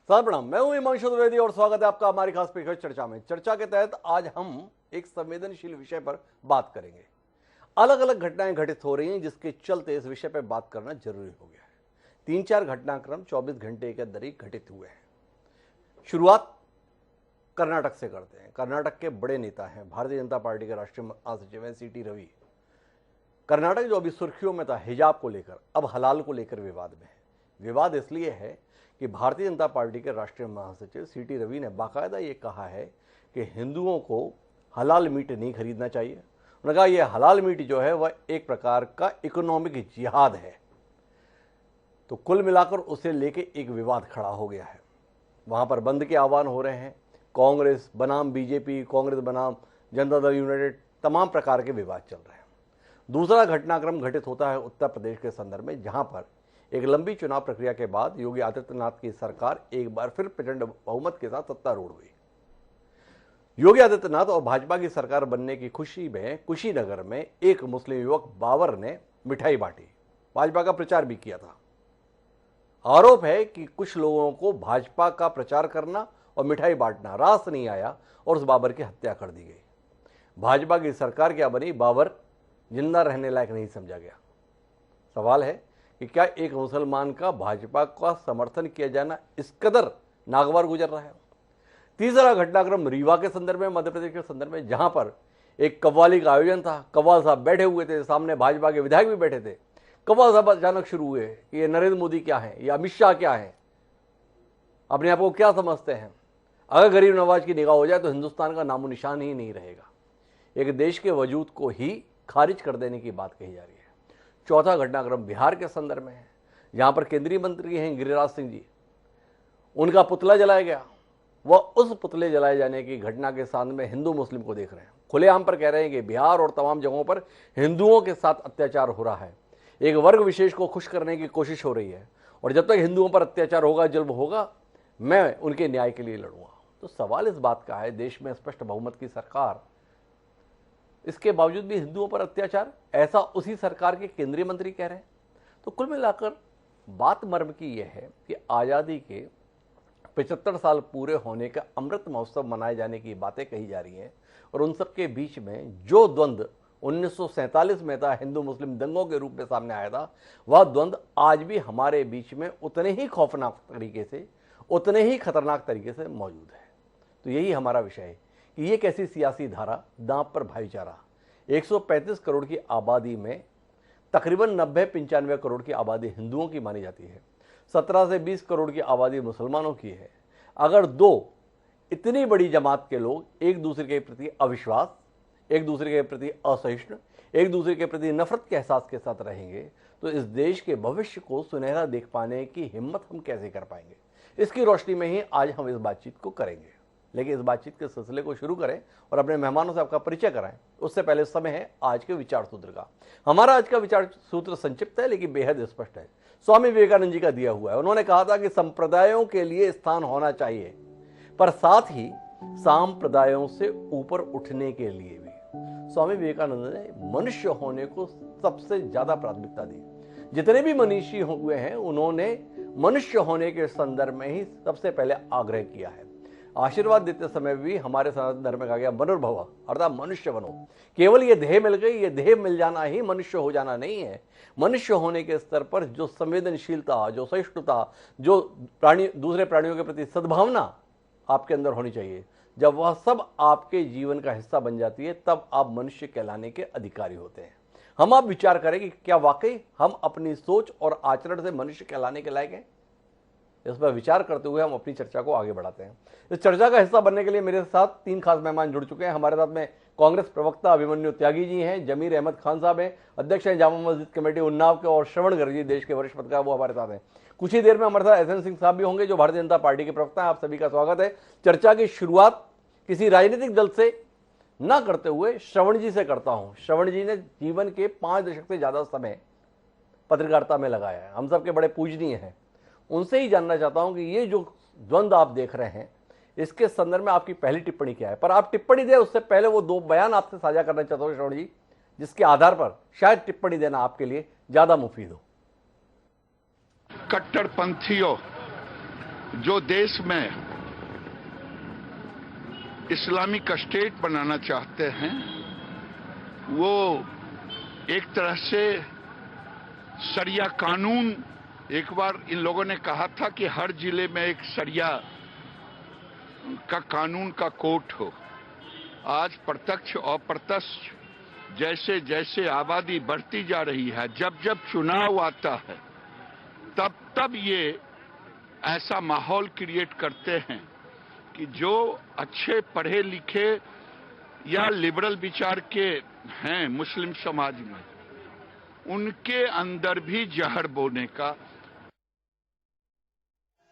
साहब प्रणाम, मैं हूं हिमांशु द्विवेदी और स्वागत है आपका हमारी खास पेशकश चर्चा में। चर्चा के तहत आज हम एक संवेदनशील विषय पर बात करेंगे। अलग अलग घटनाएं घटित हो रही हैं जिसके चलते इस विषय पर बात करना जरूरी हो गया है। 3-4 घटनाक्रम 24 घंटे के अंदर ही घटित हुए हैं। शुरुआत कर्नाटक से करते हैं। कर्नाटक के बड़े नेता हैं, भारतीय जनता पार्टी के राष्ट्रीय महासचिव हैं सीटी रवि। कर्नाटक जो अभी सुर्खियों में था हिजाब को लेकर, अब हलाल को लेकर विवाद में है। विवाद इसलिए है कि भारतीय जनता पार्टी के राष्ट्रीय महासचिव सीटी रवि ने बाकायदा ये कहा है कि हिंदुओं को हलाल मीट नहीं खरीदना चाहिए। उन्होंने कहा यह हलाल मीट जो है वह एक प्रकार का इकोनॉमिक जिहाद है। तो कुल मिलाकर उसे लेके एक विवाद खड़ा हो गया है। वहां पर बंद के आह्वान हो रहे हैं। कांग्रेस बनाम बीजेपी, कांग्रेस बनाम जनता दल यूनाइटेड, तमाम प्रकार के विवाद चल रहे हैं। दूसरा घटनाक्रम घटित होता है उत्तर प्रदेश के संदर्भ में, जहां पर एक लंबी चुनाव प्रक्रिया के बाद योगी आदित्यनाथ की सरकार एक बार फिर प्रचंड बहुमत के साथ सत्तारूढ़ हुई। योगी आदित्यनाथ और भाजपा की सरकार बनने की खुशी में कुशीनगर में एक मुस्लिम युवक बाबर ने मिठाई बांटी, भाजपा का प्रचार भी किया था। आरोप है कि कुछ लोगों को भाजपा का प्रचार करना और मिठाई बांटना रास नहीं आया और उस बाबर की हत्या कर दी गई। भाजपा की सरकार क्या बनी, बाबर जिंदा रहने लायक नहीं समझा गया। सवाल है कि क्या एक मुसलमान का भाजपा का समर्थन किया जाना इस कदर नागवार गुजर रहा है। तीसरा घटनाक्रम रीवा के संदर्भ में, मध्य प्रदेश के संदर्भ में, जहां पर एक कव्वाली का आयोजन था। कव्वाल साहब बैठे हुए थे, सामने भाजपा के विधायक भी बैठे थे। कव्वाल साहब अचानक शुरू हुए कि ये नरेंद्र मोदी क्या है, ये अमित शाह क्या है, अपने आप को क्या समझते हैं। अगर गरीब नवाज की निगाह हो जाए तो हिंदुस्तान का नामो निशान ही नहीं रहेगा। एक देश के वजूद को ही खारिज कर देने की बात कही जा रही है। चौथा घटनाक्रम बिहार के संदर्भ में है, जहां पर केंद्रीय मंत्री हैं गिरिराज सिंह जी, उनका पुतला जलाया गया। वह उस पुतले जलाए जाने की घटना के साथ में हिंदू मुस्लिम को देख रहे हैं, खुलेआम पर कह रहे हैं कि बिहार और तमाम जगहों पर हिंदुओं के साथ अत्याचार हो रहा है। एक वर्ग विशेष को खुश करने की कोशिश हो रही है और जब तक हिंदुओं पर अत्याचार होगा, जुल्म होगा, मैं उनके न्याय के लिए लड़ूंगा। तो सवाल इस बात का है, देश में स्पष्ट बहुमत की सरकार, इसके बावजूद भी हिंदुओं पर अत्याचार, ऐसा उसी सरकार के केंद्रीय मंत्री कह रहे हैं। तो कुल मिलाकर बात मर्म की यह है कि आज़ादी के 75 साल पूरे होने का अमृत महोत्सव मनाए जाने की बातें कही जा रही हैं और उन सब के बीच में जो द्वंद्व 1947 में था, हिंदू मुस्लिम दंगों के रूप में सामने आया था, वह द्वंद्व आज भी हमारे बीच में उतने ही खौफनाक तरीके से, उतने ही खतरनाक तरीके से मौजूद है। तो यही हमारा विषय है कि ये कैसी सियासी धारा, दांव पर भाईचारा। 135 करोड़ की आबादी में तकरीबन 90-95 करोड़ की आबादी हिंदुओं की मानी जाती है। 17 से 20 करोड़ की आबादी मुसलमानों की है। अगर दो इतनी बड़ी जमात के लोग एक दूसरे के प्रति अविश्वास, एक दूसरे के प्रति असहिष्णु, एक दूसरे के प्रति नफरत के एहसास के साथ रहेंगे तो इस देश के भविष्य को सुनहरा देख पाने की हिम्मत हम कैसे कर पाएंगे। इसकी रोशनी में ही आज हम इस बातचीत को करेंगे। लेकिन इस बातचीत के सिलसिले को शुरू करें और अपने मेहमानों से आपका परिचय कराएं, उससे पहले समय है आज के विचार सूत्र का। हमारा आज का विचार सूत्र संक्षिप्त है लेकिन बेहद स्पष्ट है। स्वामी विवेकानंद जी का दिया हुआ है। उन्होंने कहा था कि संप्रदायों के लिए स्थान होना चाहिए, पर साथ ही सांप्रदायों से ऊपर उठने के लिए भी। स्वामी विवेकानंद ने मनुष्य होने को सबसे ज्यादा प्राथमिकता दी। जितने भी मनीषी हुए हैं उन्होंने मनुष्य होने के संदर्भ में ही सबसे पहले आग्रह किया है। आशीर्वाद देते समय भी हमारे सनातन धर्म में कहा गया मनुर्भव, अर्थात मनुष्य बनो। केवल ये देह मिल गई, ये देह मिल जाना ही मनुष्य हो जाना नहीं है। मनुष्य होने के स्तर पर जो संवेदनशीलता, जो सहिष्णुता, जो दूसरे प्राणियों के प्रति सद्भावना आपके अंदर होनी चाहिए, जब वह सब आपके जीवन का हिस्सा बन जाती है तब आप मनुष्य कहलाने के अधिकारी होते हैं। हम आप विचार करें कि क्या वाकई हम अपनी सोच और आचरण से मनुष्य कहलाने के लायक हैं। इस पर विचार करते हुए हम अपनी चर्चा को आगे बढ़ाते हैं। इस चर्चा का हिस्सा बनने के लिए मेरे साथ 3 खास मेहमान जुड़ चुके हैं। हमारे साथ में कांग्रेस प्रवक्ता अभिमन्यु त्यागी जी हैं, जमीर अहमद खान साहब हैं, अध्यक्ष हैं जामा मस्जिद कमेटी उन्नाव के, और श्रवण गर्ग जी देश के वरिष्ठ पत्रकार, वो हमारे साथ हैं। कुछ ही देर में हमारे साथ एसएन सिंह साहब भी होंगे जो भारतीय जनता पार्टी के प्रवक्ता हैं। आप सभी का स्वागत है। चर्चा की शुरुआत किसी राजनीतिक दल से न करते हुए श्रवण जी से करता हूं। श्रवण जी ने जीवन के 5 दशक से ज्यादा समय पत्रकारिता में लगाया है, हम सबके बड़े पूजनीय हैं। उनसे ही जानना चाहता हूं कि ये जो द्वंद्व आप देख रहे हैं इसके संदर्भ में आपकी पहली टिप्पणी क्या है। पर आप टिप्पणी दें उससे पहले वो 2 बयान आपसे साझा करना चाहता हूं श्रवण जी, जिसके आधार पर शायद टिप्पणी देना आपके लिए ज्यादा मुफीद हो। कट्टरपंथियों जो देश में इस्लामिक स्टेट बनाना चाहते हैं वो एक तरह से शरिया कानून, एक बार इन लोगों ने कहा था कि हर जिले में एक शरिया का कानून का कोर्ट हो। आज प्रत्यक्ष और अप्रत्यक्ष जैसे जैसे आबादी बढ़ती जा रही है, जब जब चुनाव आता है तब तब ये ऐसा माहौल क्रिएट करते हैं कि जो अच्छे पढ़े लिखे या लिबरल विचार के हैं मुस्लिम समाज में, उनके अंदर भी जहर बोने का।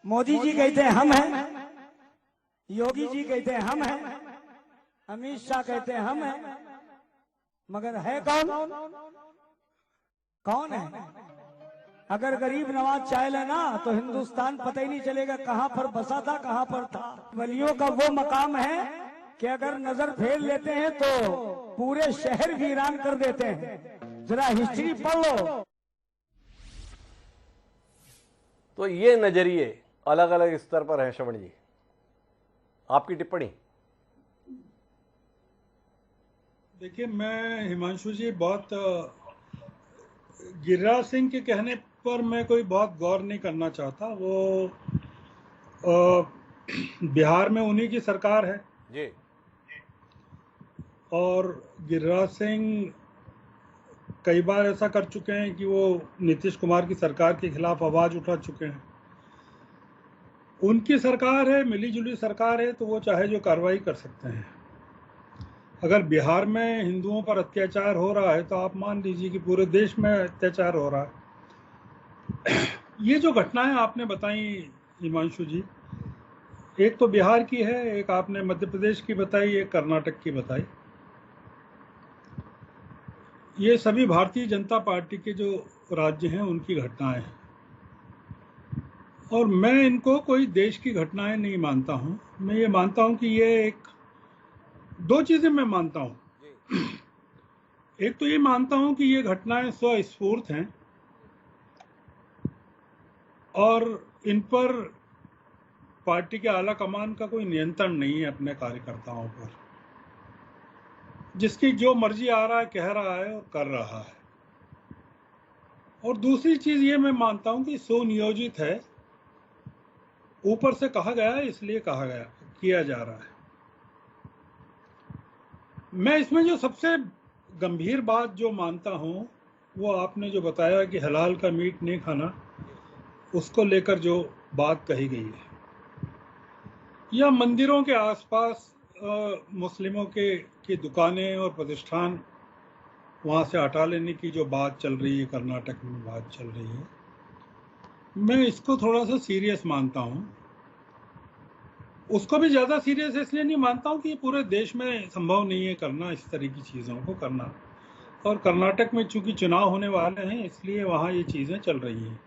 मोदी जी कहते हैं हम हैं, योगी जी कहते हैं हम हैं, अमित शाह कहते हैं हम हैं, मगर है कौन? कौन है? अगर गरीब नवाज चाह लेना तो हिंदुस्तान पता ही नहीं चलेगा कहां पर बसा था, कहां पर था। वलियों का वो मकाम है कि अगर नजर फेर लेते हैं तो पूरे शहर वीरान कर देते हैं। जरा हिस्ट्री पढ़ लो। तो ये नजरिए अलग अलग स्तर पर हैं। श्रवण जी, आपकी टिप्पणी। देखिए, मैं हिमांशु जी बहुत गिरिराज सिंह के कहने पर मैं कोई बहुत गौर नहीं करना चाहता। वो बिहार में उन्हीं की सरकार है जी, और गिरिराज सिंह कई बार ऐसा कर चुके हैं कि वो नीतीश कुमार की सरकार के खिलाफ आवाज उठा चुके हैं। उनकी सरकार है, मिलीजुली सरकार है, तो वो चाहे जो कार्रवाई कर सकते हैं। अगर बिहार में हिंदुओं पर अत्याचार हो रहा है तो आप मान लीजिए कि पूरे देश में अत्याचार हो रहा है। ये जो घटनाएं आपने बताई हिमांशु जी, एक तो बिहार की है, एक आपने मध्य प्रदेश की बताई, एक कर्नाटक की बताई। ये सभी भारतीय जनता पार्टी के जो राज्य हैं उनकी घटनाएं हैं, और मैं इनको कोई देश की घटनाएं नहीं मानता हूं। मैं ये मानता हूं कि ये एक दो चीजें मैं मानता हूं। एक तो ये मानता हूं कि ये घटनाएं स्वस्फूर्त हैं और इन पर पार्टी के आला कमान का कोई नियंत्रण नहीं है अपने कार्यकर्ताओं पर। जिसकी जो मर्जी आ रहा है कह रहा है और कर रहा है। और दूसरी चीज ये मैं मानता हूं कि सुनियोजित है, ऊपर से कहा गया है इसलिए कहा गया, किया जा रहा है। मैं इसमें जो सबसे गंभीर बात जो मानता हूं वो आपने जो बताया कि हलाल का मीट नहीं खाना, उसको लेकर जो बात कही गई है, या मंदिरों के आसपास मुस्लिमों की दुकानें और प्रतिष्ठान वहां से हटा लेने की जो बात चल रही है, कर्नाटक में बात चल रही है, मैं इसको थोड़ा सा सीरियस मानता हूं। उसको भी ज्यादा सीरियस इसलिए नहीं मानता हूं कि पूरे देश में संभव नहीं है करना इस तरह की चीजों को करना, और कर्नाटक में चूंकि चुनाव होने वाले हैं इसलिए वहां ये चीजें चल रही हैं।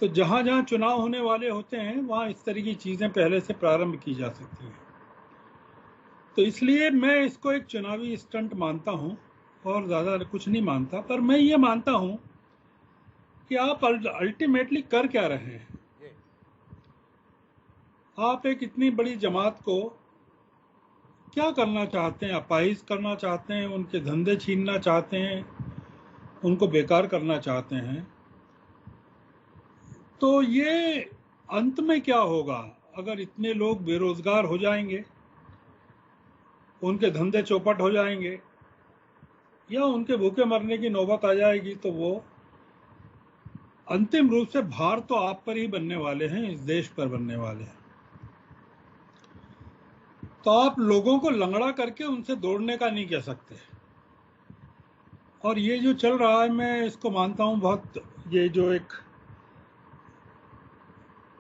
तो जहां जहां चुनाव होने वाले होते हैं वहां इस तरह की चीजें पहले से प्रारंभ की जा सकती हैं। तो इसलिए मैं इसको एक चुनावी स्टंट मानता हूं और ज्यादा कुछ नहीं मानता। पर मैं ये मानता हूं कि आप अल्टीमेटली कर क्या रहे हैं। आप एक इतनी बड़ी जमात को क्या करना चाहते हैं? अपाहिज करना चाहते हैं, उनके धंधे छीनना चाहते हैं, उनको बेकार करना चाहते हैं। तो ये अंत में क्या होगा? अगर इतने लोग बेरोजगार हो जाएंगे, उनके धंधे चौपट हो जाएंगे, या उनके भूखे मरने की नौबत आ जाएगी, तो वो अंतिम रूप से भार तो आप पर ही बनने वाले हैं, इस देश पर बनने वाले हैं। तो आप लोगों को लंगड़ा करके उनसे दौड़ने का नहीं कह सकते। और ये जो चल रहा है मैं इसको मानता हूं बहुत, ये जो एक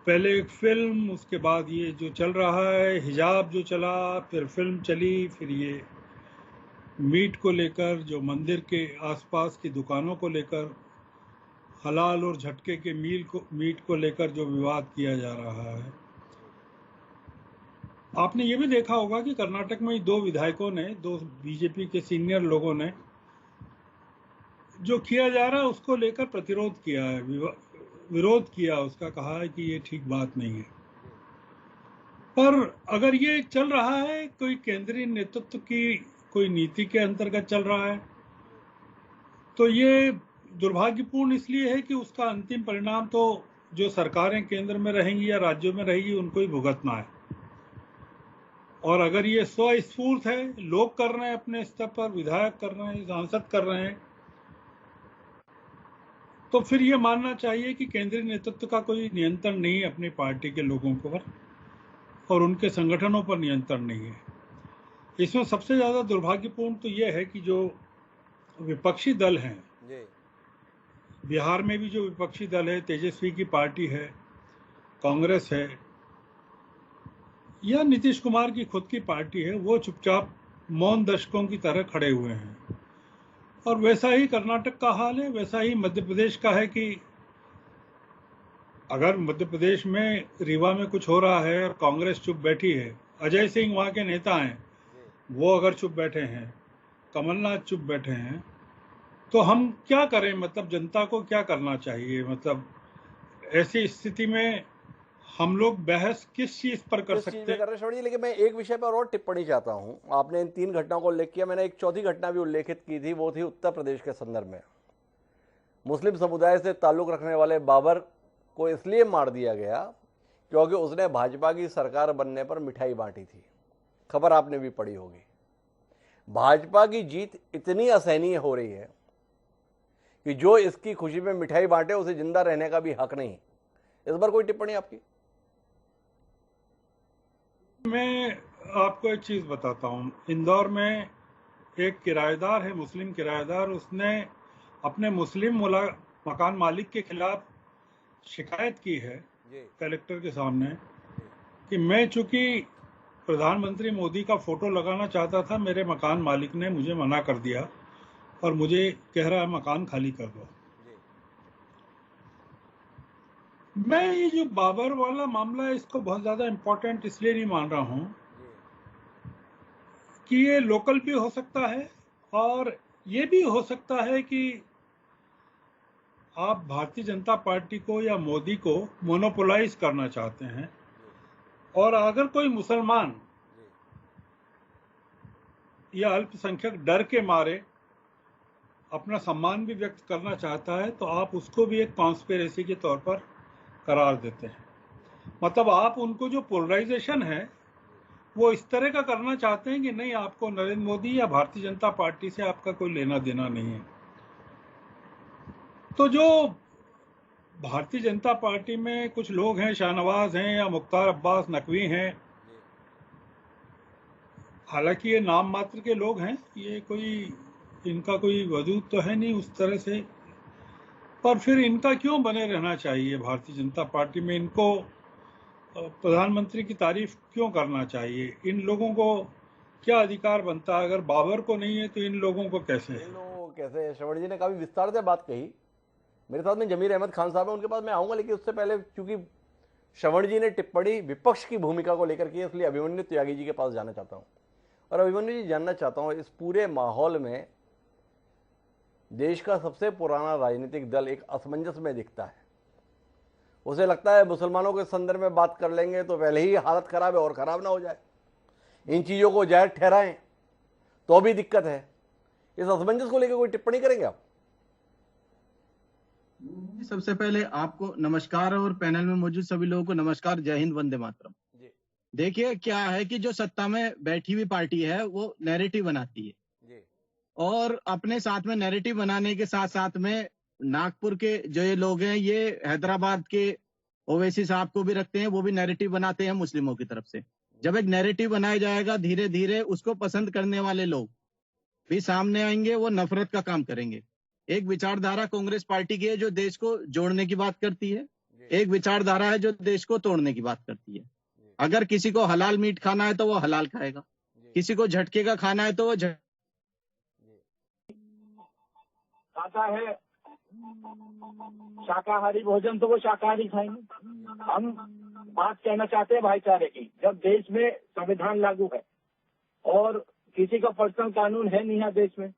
पहले एक फिल्म, उसके बाद ये जो चल रहा है हिजाब जो चला, फिर फिल्म चली, फिर ये मीट को लेकर, जो मंदिर के आसपास की दुकानों को लेकर, हलाल और झटके के मीट को लेकर जो विवाद किया जा रहा है। आपने ये भी देखा होगा कि कर्नाटक में दो विधायकों ने, दो बीजेपी के सीनियर लोगों ने जो किया जा रहा है उसको लेकर प्रतिरोध किया है, विरोध किया उसका, कहा है कि ये ठीक बात नहीं है। पर अगर ये चल रहा है कोई केंद्रीय नेतृत्व की कोई नीति के अंतर्गत चल रहा है, तो ये दुर्भाग्यपूर्ण इसलिए है कि उसका अंतिम परिणाम तो जो सरकारें केंद्र में रहेंगी या राज्यों में रहेगी उनको ही भुगतना है। और अगर ये स्वस्फूर्त है, लोग कर रहे हैं अपने स्तर पर, विधायक कर रहे हैं, सांसद कर रहे हैं, तो फिर ये मानना चाहिए कि केंद्रीय नेतृत्व का कोई नियंत्रण नहीं है अपनी पार्टी के लोगों पर और उनके संगठनों पर नियंत्रण नहीं है। इसमें सबसे ज्यादा दुर्भाग्यपूर्ण तो ये है कि जो विपक्षी दल हैं, बिहार में भी जो विपक्षी दल है, तेजस्वी की पार्टी है, कांग्रेस है या नीतीश कुमार की खुद की पार्टी है, वो चुपचाप मौन दर्शकों की तरह खड़े हुए हैं। और वैसा ही कर्नाटक का हाल है, वैसा ही मध्य प्रदेश का है कि अगर मध्य प्रदेश में रीवा में कुछ हो रहा है और कांग्रेस चुप बैठी है, अजय सिंह वहां के नेता हैं, वो अगर चुप बैठे हैं, कमलनाथ चुप बैठे हैं, तो हम क्या करें? मतलब जनता को क्या करना चाहिए? मतलब ऐसी स्थिति में हम लोग बहस किस चीज पर कर सकते हैं? कर रहे श्रवण जी, लेकिन मैं एक विषय पर और टिप्पणी चाहता हूं। आपने इन 3 घटनाओं को उल्लेख किया, मैंने एक चौथी घटना भी उल्लेखित की थी, वो थी उत्तर प्रदेश के संदर्भ में। मुस्लिम समुदाय से ताल्लुक रखने वाले बाबर को इसलिए मार दिया गया क्योंकि उसने भाजपा की सरकार बनने पर मिठाई बांटी थी। खबर आपने भी पढ़ी होगी। भाजपा की जीत इतनी असहनीय हो रही है कि जो इसकी खुशी में मिठाई बांटे उसे जिंदा रहने का भी हक नहीं। इस बार कोई टिप्पणी आपकी? मैं आपको एक चीज बताता हूँ। इंदौर में एक किराएदार है, मुस्लिम किराएदार, उसने अपने मुस्लिम मकान मालिक के खिलाफ शिकायत की है कलेक्टर के सामने कि मैं चूंकि प्रधानमंत्री मोदी का फोटो लगाना चाहता था, मेरे मकान मालिक ने मुझे मना कर दिया और मुझे कह रहा है मकान खाली कर दो। मैं ये जो बाबर वाला मामला है, इसको बहुत ज्यादा इम्पोर्टेंट इसलिए नहीं मान रहा हूं कि ये लोकल भी हो सकता है और ये भी हो सकता है कि आप भारतीय जनता पार्टी को या मोदी को मोनोपोलाइज करना चाहते हैं, और अगर कोई मुसलमान या अल्पसंख्यक डर के मारे अपना सम्मान भी व्यक्त करना चाहता है, तो आप उसको भी एक कॉन्स्पिरेसी के तौर पर करार देते हैं। मतलब आप उनको जो पोलराइजेशन है वो इस तरह का करना चाहते हैं कि नहीं, आपको नरेंद्र मोदी या भारतीय जनता पार्टी से आपका कोई लेना देना नहीं है। तो जो भारतीय जनता पार्टी में कुछ लोग हैं, शाहनवाज हैं या मुख्तार अब्बास नकवी हैं, हालांकि ये नाम मात्र के लोग हैं, ये कोई इनका कोई वजूद तो है नहीं उस तरह से, पर फिर इनका क्यों बने रहना चाहिए भारतीय जनता पार्टी में? इनको प्रधानमंत्री की तारीफ क्यों करना चाहिए? इन लोगों को क्या अधिकार बनता है? अगर बाबर को नहीं है तो इन लोगों को कैसे है? इन लोगों को कैसे? श्रवण जी ने काफी विस्तार से बात कही। मेरे साथ में जमीर अहमद खान साहब है, उनके पास मैं आऊंगा, लेकिन उससे पहले चूंकि श्रवण जी ने टिप्पणी विपक्ष की भूमिका को लेकर की, इसलिए अभिमन्यु त्यागी जी के पास जाना चाहता हूं। और अभिमन्यु जी, जानना चाहता हूं, इस पूरे माहौल में देश का सबसे पुराना राजनीतिक दल एक असमंजस में दिखता है। उसे लगता है मुसलमानों के संदर्भ में बात कर लेंगे तो पहले ही हालत खराब है और खराब ना हो जाए, इन चीजों को जायज ठहराएं तो भी दिक्कत है। इस असमंजस को लेकर कोई टिप्पणी करेंगे आप? सबसे पहले आपको नमस्कार और पैनल में मौजूद सभी लोगों को नमस्कार। जय हिंद, वंदे मातरम। देखिए क्या है कि जो सत्ता में बैठी हुई पार्टी है वो नैरेटिव बनाती है, और अपने साथ में नैरेटिव बनाने के साथ साथ में नागपुर के जो ये लोग हैं, ये हैदराबाद के ओवैसी साहब को भी रखते हैं, वो भी नैरेटिव बनाते हैं मुस्लिमों की तरफ से। जब एक नैरेटिव बनाया जाएगा, धीरे धीरे उसको पसंद करने वाले लोग भी सामने आएंगे, वो नफरत का काम करेंगे। एक विचारधारा कांग्रेस पार्टी की है जो देश को जोड़ने की बात करती है, एक विचारधारा है जो देश को तोड़ने की बात करती है। अगर किसी को हलाल मीट खाना है तो वो हलाल खाएगा, किसी को झटके का खाना है तो वो खाता है शाकाहारी भोजन तो वो शाकाहारी खाएंगे। हम बात कहना चाहते हैं भाईचारे की। जब देश में संविधान लागू है और किसी का पर्सनल कानून है नहीं है देश में,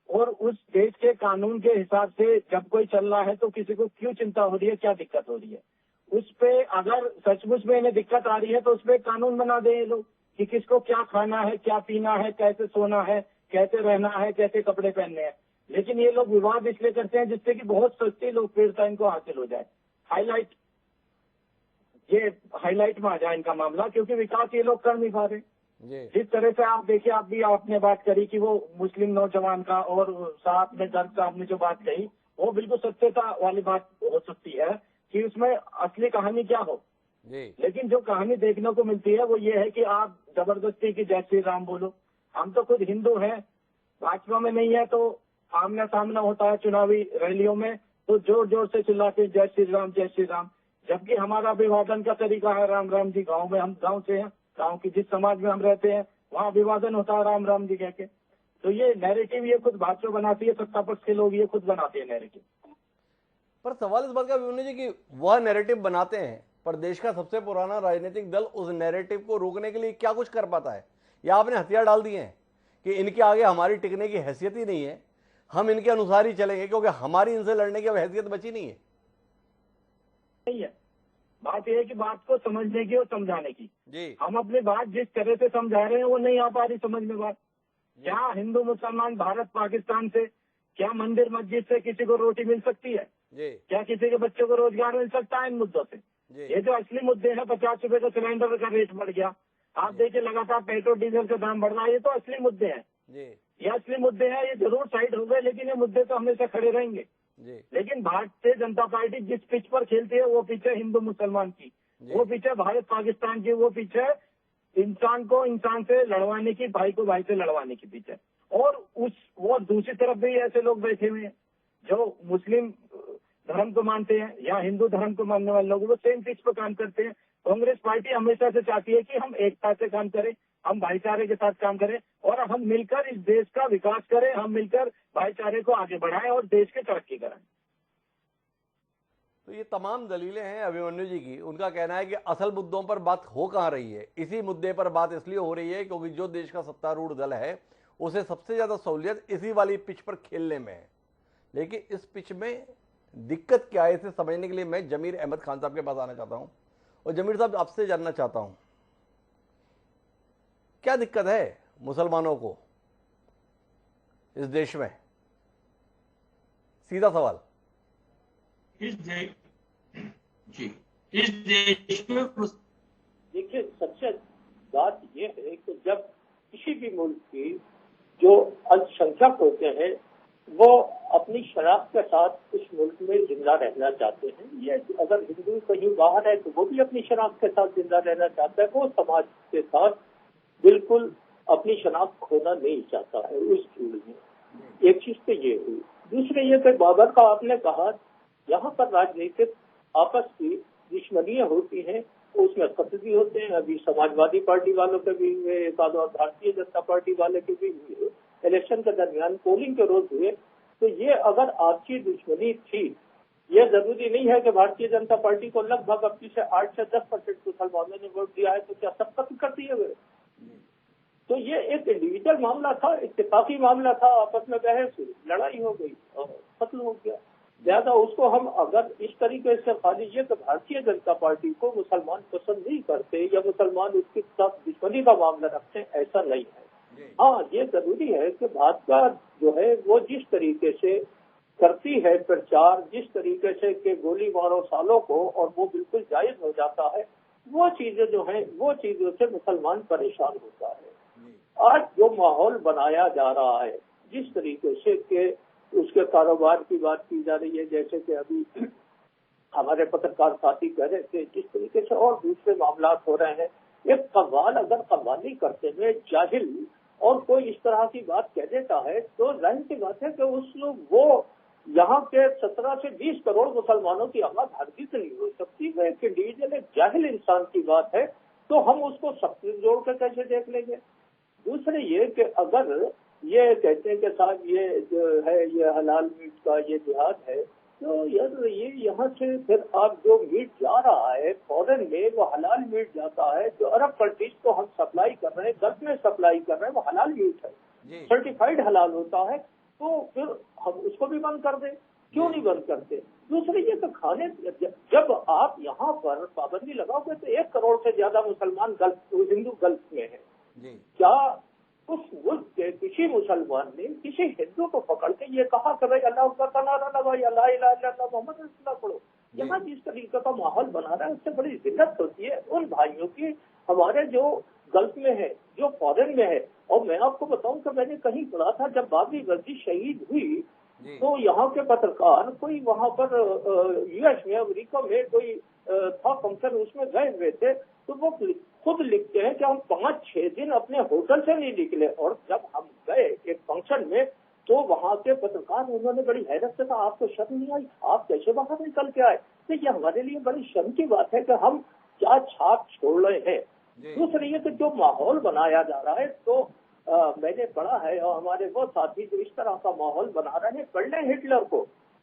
और उस देश के कानून के हिसाब से जब कोई चल रहा है तो किसी को क्यों चिंता हो रही है, क्या दिक्कत हो रही है? उस पे अगर सचमुच में इन्हें दिक्कत आ रही है तो उस पे कानून बना दें ये लोग कि किसको क्या खाना है, क्या पीना है, कैसे सोना है, कैसे रहना है, कैसे कपड़े पहनने हैं। लेकिन ये लोग विवाद इसलिए करते हैं जिससे कि बहुत सस्ती लोकप्रियता इनको हासिल हो जाए, हाईलाइट में आ जाए इनका मामला, क्योंकि विकास ये लोग कर नहीं पा रहे। जिस तरह से आप देखिए, आपने बात करी कि वो मुस्लिम नौजवान का और साथ में दर्द का आपने जो बात कही वो बिल्कुल सत्यता वाली बात हो सकती है कि उसमें असली कहानी क्या हो। लेकिन जो कहानी देखने को मिलती है वो ये है कि आप जबरदस्ती की जय श्री राम बोलो। हम तो खुद हिंदू हैं, भाजपा में नहीं है तो आमना सामना होता है चुनावी रैलियों में तो जोर जोर से चिल्लाते जय श्री राम जय श्री राम, जबकि हमारा अभिवादन का तरीका है राम राम जी। गाँव में, हम गाँव से हैं, गाँव की जिस समाज में हम रहते हैं वहाँ अभिवादन होता है राम राम जी कह के। तो ये नैरेटिव ये खुद भाजपा बनाती है, सत्ता पक्ष के लोग ये खुद बनाते हैं नैरेटिव। पर सवाल इस बात का अभिमन्यु जी कि वह नैरेटिव बनाते हैं पर देश का सबसे पुराना राजनीतिक दल उस नैरेटिव को रोकने के लिए क्या कुछ कर पाता है? या आपने हथियार डाल दिए हैं कि इनके आगे हमारी टिकने की हैसियत ही नहीं है, हम इनके अनुसार ही चलेंगे क्योंकि हमारी इनसे लड़ने की अब हैसियत बची नहीं है? नहीं है, बात यह है कि बात को समझने की और समझाने की जी। हम अपनी बात जिस तरह से समझा रहे हैं वो नहीं आ पा रही समझ में बात। क्या हिंदू मुसलमान भारत पाकिस्तान से, क्या मंदिर मस्जिद से किसी को रोटी मिल सकती है जी? क्या किसी के बच्चों को रोजगार मिल सकता है इन मुद्दों से? ये जो असली मुद्दे हैं, 50 रुपए का सिलेंडर का रेट बढ़ गया, आप देखिए लगातार पेट्रोल डीजल का दाम बढ़ रहा है, ये तो असली मुद्दे हैं जी। ये असली मुद्दे हैं, ये जरूर साइड हो गए लेकिन ये मुद्दे तो हमेशा खड़े रहेंगे जी। लेकिन भारतीय जनता पार्टी जिस पिच पर खेलती है वो पिच है हिंदू मुसलमान की, वो पिच है भारत पाकिस्तान की, वो पिच है इंसान को इंसान से लड़वाने की, भाई को भाई से लड़वाने की पिच है। और वो दूसरी तरफ भी ऐसे लोग बैठे हुए हैं जो मुस्लिम धर्म को मानते हैं या हिंदू धर्म को मानने वाले लोग, वो सेम पिच पर काम करते हैं। कांग्रेस पार्टी हमेशा से चाहती है कि हम एकता से काम करें, हम भाईचारे के साथ काम करें और हम मिलकर इस देश का विकास करें, हम मिलकर भाईचारे को आगे बढ़ाएं और देश की तरक्की कराएं। तो ये तमाम दलीलें हैं अभिमन्यु जी की। उनका कहना है कि असल मुद्दों पर बात हो कहाँ रही है, इसी मुद्दे पर बात इसलिए हो रही है क्योंकि जो देश का सत्तारूढ़ दल है उसे सबसे ज्यादा सहूलियत इसी वाली पिच पर खेलने में है। लेकिन इस पिच में दिक्कत क्या है इसे समझने के लिए मैं जमीर अहमद खान साहब के पास आना चाहता हूं। और जमीर साहब, आपसे जानना चाहता हूं क्या दिक्कत है मुसलमानों को इस देश में? सीधा सवाल। इस देश में देखिए, सबसे बात यह है कि जब किसी भी मुल्क की जो अल्पसंख्यक होते हैं वो अपनी शनाख्त के साथ उस मुल्क में जिंदा रहना चाहते हैं, ये अगर हिंदू कहीं बाहर है तो वो भी अपनी शनाख्त के साथ जिंदा रहना चाहता है, वो समाज के साथ बिल्कुल अपनी शनाख्त खोना नहीं चाहता है उस जुड़ में। एक चीज तो ये हुई। दूसरे ये कि बाबर का आपने कहा, यहाँ पर राजनीतिक आपस की दुश्मनियां होती हैं, उसमें कत्ल भी होते हैं। अभी समाजवादी पार्टी वालों के भी हुए, एक आध भारतीय जनता पार्टी वाले के भी हुए, इलेक्शन के दरमियान पोलिंग के रोज हुए। तो ये अगर आपकी दुश्मनी थी, ये जरूरी नहीं है कि भारतीय जनता पार्टी को लगभग अपनी से 8 से 10% मुसलमानों ने वोट दिया है तो क्या सब कत्ल कर दिए हुए? तो ये एक इंडिविजुअल मामला था, इत्तेफाकी मामला था, आपस में बहस हुई, लड़ाई हो गई और कत्ल हो गया। ज्यादा उसको हम अगर इस तरीके से खाली ये कि भारतीय जनता पार्टी को मुसलमान पसंद नहीं करते या मुसलमान उसके साथ दुश्मनी का मामला रखते हैं, ऐसा नहीं है। हाँ, ये जरूरी है कि भाजपा जो है वो जिस तरीके से करती है प्रचार, जिस तरीके से कि गोली मारो सालों को और वो बिल्कुल जायज हो जाता है, वो चीजें जो है वो चीजों से मुसलमान परेशान होता है। आज जो माहौल बनाया जा रहा है जिस तरीके से कि उसके कारोबार की बात की जा रही है, जैसे कि अभी हमारे पत्रकार साथी कह रहे थे, जिस तरीके से और दूसरे मामला हो रहे हैं, एक कव्वाल अगर कव्वाली करते हुए जाहिल और कोई इस तरह की बात कह देता है तो जाहिर सी बात है कि वो यहाँ के 17 से 20 करोड़ मुसलमानों की आवाज हरगिज नहीं हो सकती। वो एक इंडिविजुअल, एक जाहिल इंसान की बात है तो हम उसको सबसे जोड़ कर कैसे देख लेंगे। दूसरे ये कि अगर ये कहते हैं कि साहब ये जो है ये हलाल मीट का ये जिहाद है, तो यार ये यहाँ से फिर आप जो मीट जा रहा है फॉरेन में वो हलाल मीट जाता है, जो अरब कंट्रीज को हम सप्लाई कर रहे हैं, गल्फ में सप्लाई कर रहे हैं, वो हलाल मीट है, सर्टिफाइड हलाल होता है, तो फिर हम उसको भी बंद कर दें। क्यों नहीं बंद करते? दूसरी ये तो खाने, जब आप यहाँ पर पाबंदी लगाओगे तो 1 करोड़ से ज्यादा मुसलमान हिंदू गल्फ में है। क्या उस मुल्क के किसी मुसलमान ने किसी हिंदू को पकड़ के ये कहा कि भाई अल्लाह का नारा लगाओ या ला इलाहा इल्लल्लाह मोहम्मद रसूलुल्लाह पढ़ो? यहाँ जिस तरीके का माहौल बना रहा है उससे बड़ी जिल्लत होती है उन भाइयों की, हमारे जो गल्फ में है, जो फॉरेन में है। और मैं आपको बताऊं कि मैंने कहीं पढ़ा था, जब बाबरी मस्जिद शहीद हुई तो यहाँ के पत्रकार कोई वहाँ पर यूएस में, अमेरिका में कोई था फंक्शन, उसमें गए हुए थे, तो वो खुद लिखते हैं कि हम 5-6 दिन अपने होटल से नहीं निकले। और जब हम गए एक फंक्शन में तो वहाँ के पत्रकार, उन्होंने बड़ी हैरत से कहा आपको शर्म नहीं आई, आप कैसे बाहर निकल के आए? तो ये हमारे लिए बड़ी शर्म की बात है कि हम क्या छाप छोड़ रहे हैं। दूसरी ये कि जो माहौल बनाया जा रहा है, तो मैंने पढ़ा है और हमारे वो साथी जो इस तरह का माहौल बना रहे हैं, पढ़ लें हिटलर को,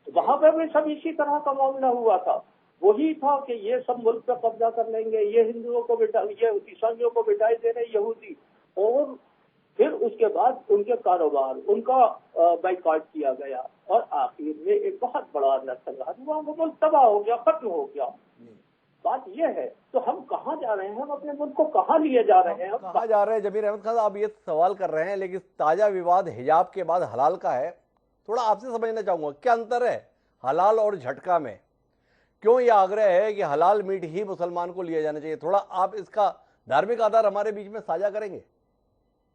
वहां पर भी सब इसी तरह का मामला हुआ था। वही था कि ये सब मुल्क पर कब्जा कर लेंगे, ये हिंदुओं को ये ईसाइयों को बिठाई दे रहे यहूदी, और फिर उसके बाद उनके कारोबार, उनका बाइकआउट किया गया और आखिर में एक बहुत बड़ा नरसंहार हुआ, वो मुल्क तबाह हो गया, खत्म हो गया। बात यह है, तो हम कहाँ जा रहे हैं? हम अपने मुल्क को कहाँ लिए जा रहे हैं? हम कहाँ जा रहे हैं? जमीर अहमद खान, आप ये सवाल कर रहे हैं, लेकिन ताजा विवाद हिजाब के बाद हलाल का है। थोड़ा आपसे समझना चाहूंगा क्या अंतर है हलाल और झटका में? क्यों ये आग्रह है कि हलाल मीट ही मुसलमान को लिया जाना चाहिए? थोड़ा आप इसका धार्मिक आधार हमारे बीच में साझा करेंगे?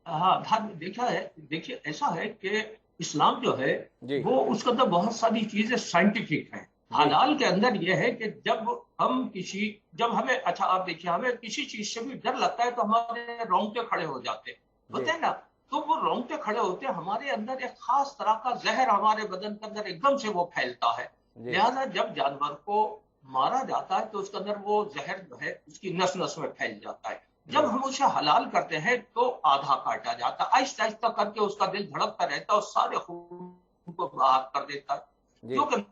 हाँ, देखिए ऐसा है कि इस्लाम जो है वो उसके अंदर बहुत सारी चीजें साइंटिफिक हैं। हलाल के अंदर यह है कि जब हमें, अच्छा आप देखिए, हमें किसी चीज से भी डर लगता है तो हमारे रोंगटे खड़े हो जाते होते हैं ना, तो वो रोंगटे खड़े होते हैं, हमारे अंदर एक खास तरह का जहर हमारे बदन के अंदर एकदम से वो फैलता है। लिहाजा जब जानवर को मारा जाता है तो उसके अंदर वो जहर जो है उसकी नस नस में फैल जाता है। जब हम उसे हलाल करते हैं तो आधा काटा जाता है, आहिस्ता आहिस्ता करके उसका दिल धड़कता रहता है और सारे खून को बाहर कर देता है। क्योंकि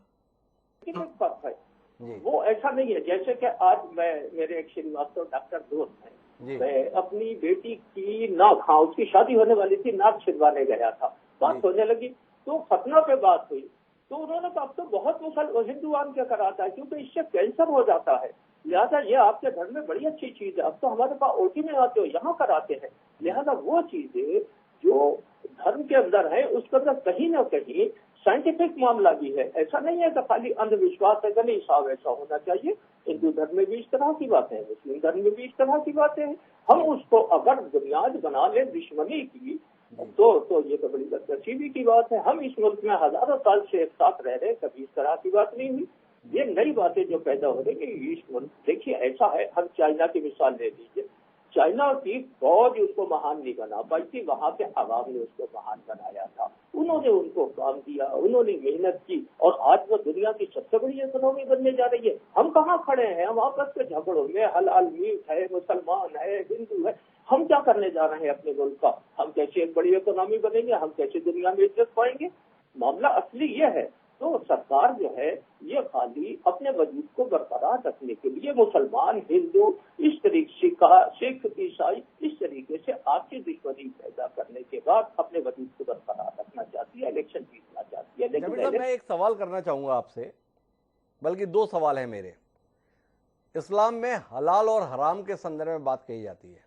वो ऐसा नहीं है जैसे कि आज मेरे एक श्रीवास्तव डॉक्टर दोस्त हैं, मैं अपनी बेटी की नाक, हाँ उसकी शादी होने वाली थी, नाक छिदवाने गया था, बात होने लगी तो खतना पे बात हुई, तो उन्होंने कहा अब तो बहुत हिंदू आम क्या कराता है क्योंकि इससे कैंसर हो जाता है, लिहाजा ये आपके घर में बड़ी अच्छी चीज है, अब तो हमारे पास ओटी में आते हो, यहाँ कराते हैं। लिहाजा वो चीजें जो धर्म के अंदर है उसके अंदर कहीं ना कहीं साइंटिफिक मामला भी है। ऐसा नहीं है कि खाली अंधविश्वास है कि नहीं साहब ऐसा होना चाहिए। हिंदू धर्म में भी इस तरह की बातें हैं, मुस्लिम धर्म में भी इस तरह की बातें हैं। हम उसको अगर बुनियाद बना ले दुश्मनी की तो ये तो बड़ी बदनसीबी की बात है। हम इस मुल्क में हजारों साल से एक साथ रह रहे, कभी इस तरह की बात नहीं हुई। ये नई बातें जो पैदा हो रही है इस मुल्क, देखिए ऐसा है, हम चाइना की मिसाल ले लीजिए, चाइना की फौज उसको महान नहीं बना पाई थी, वहां के आवाम ने उसको महान बनाया था, उन्होंने उनको काम दिया, उन्होंने मेहनत की और आज वो दुनिया की सबसे बड़ी इकोनॉमी बनने जा रही है। हम कहाँ खड़े हैं? हम आपस के झगड़ों में, हलाल मीट है, मुसलमान है, हिंदू है, हम क्या करने जा रहे हैं अपने मुल्क का? हम कैसे एक बड़ी इकोनॉमी बनेंगे? हम कैसे दुनिया में इज्जत पाएंगे? मामला असली ये है। तो सरकार जो है ये खाली अपने वजूद को बरकरार रखने के लिए मुसलमान, हिंदू, इस तरीके का सिख, ईसाई, इस तरीके से आपसी दुश्मनी पैदा करने के बाद अपने वजूद को बरकरार रखना चाहती है, इलेक्शन जीतना चाहती है। लेकिन मैं एक सवाल करना चाहूंगा आपसे, बल्कि 2 सवाल है मेरे। इस्लाम में हलाल और हराम के संदर्भ में बात कही जाती है,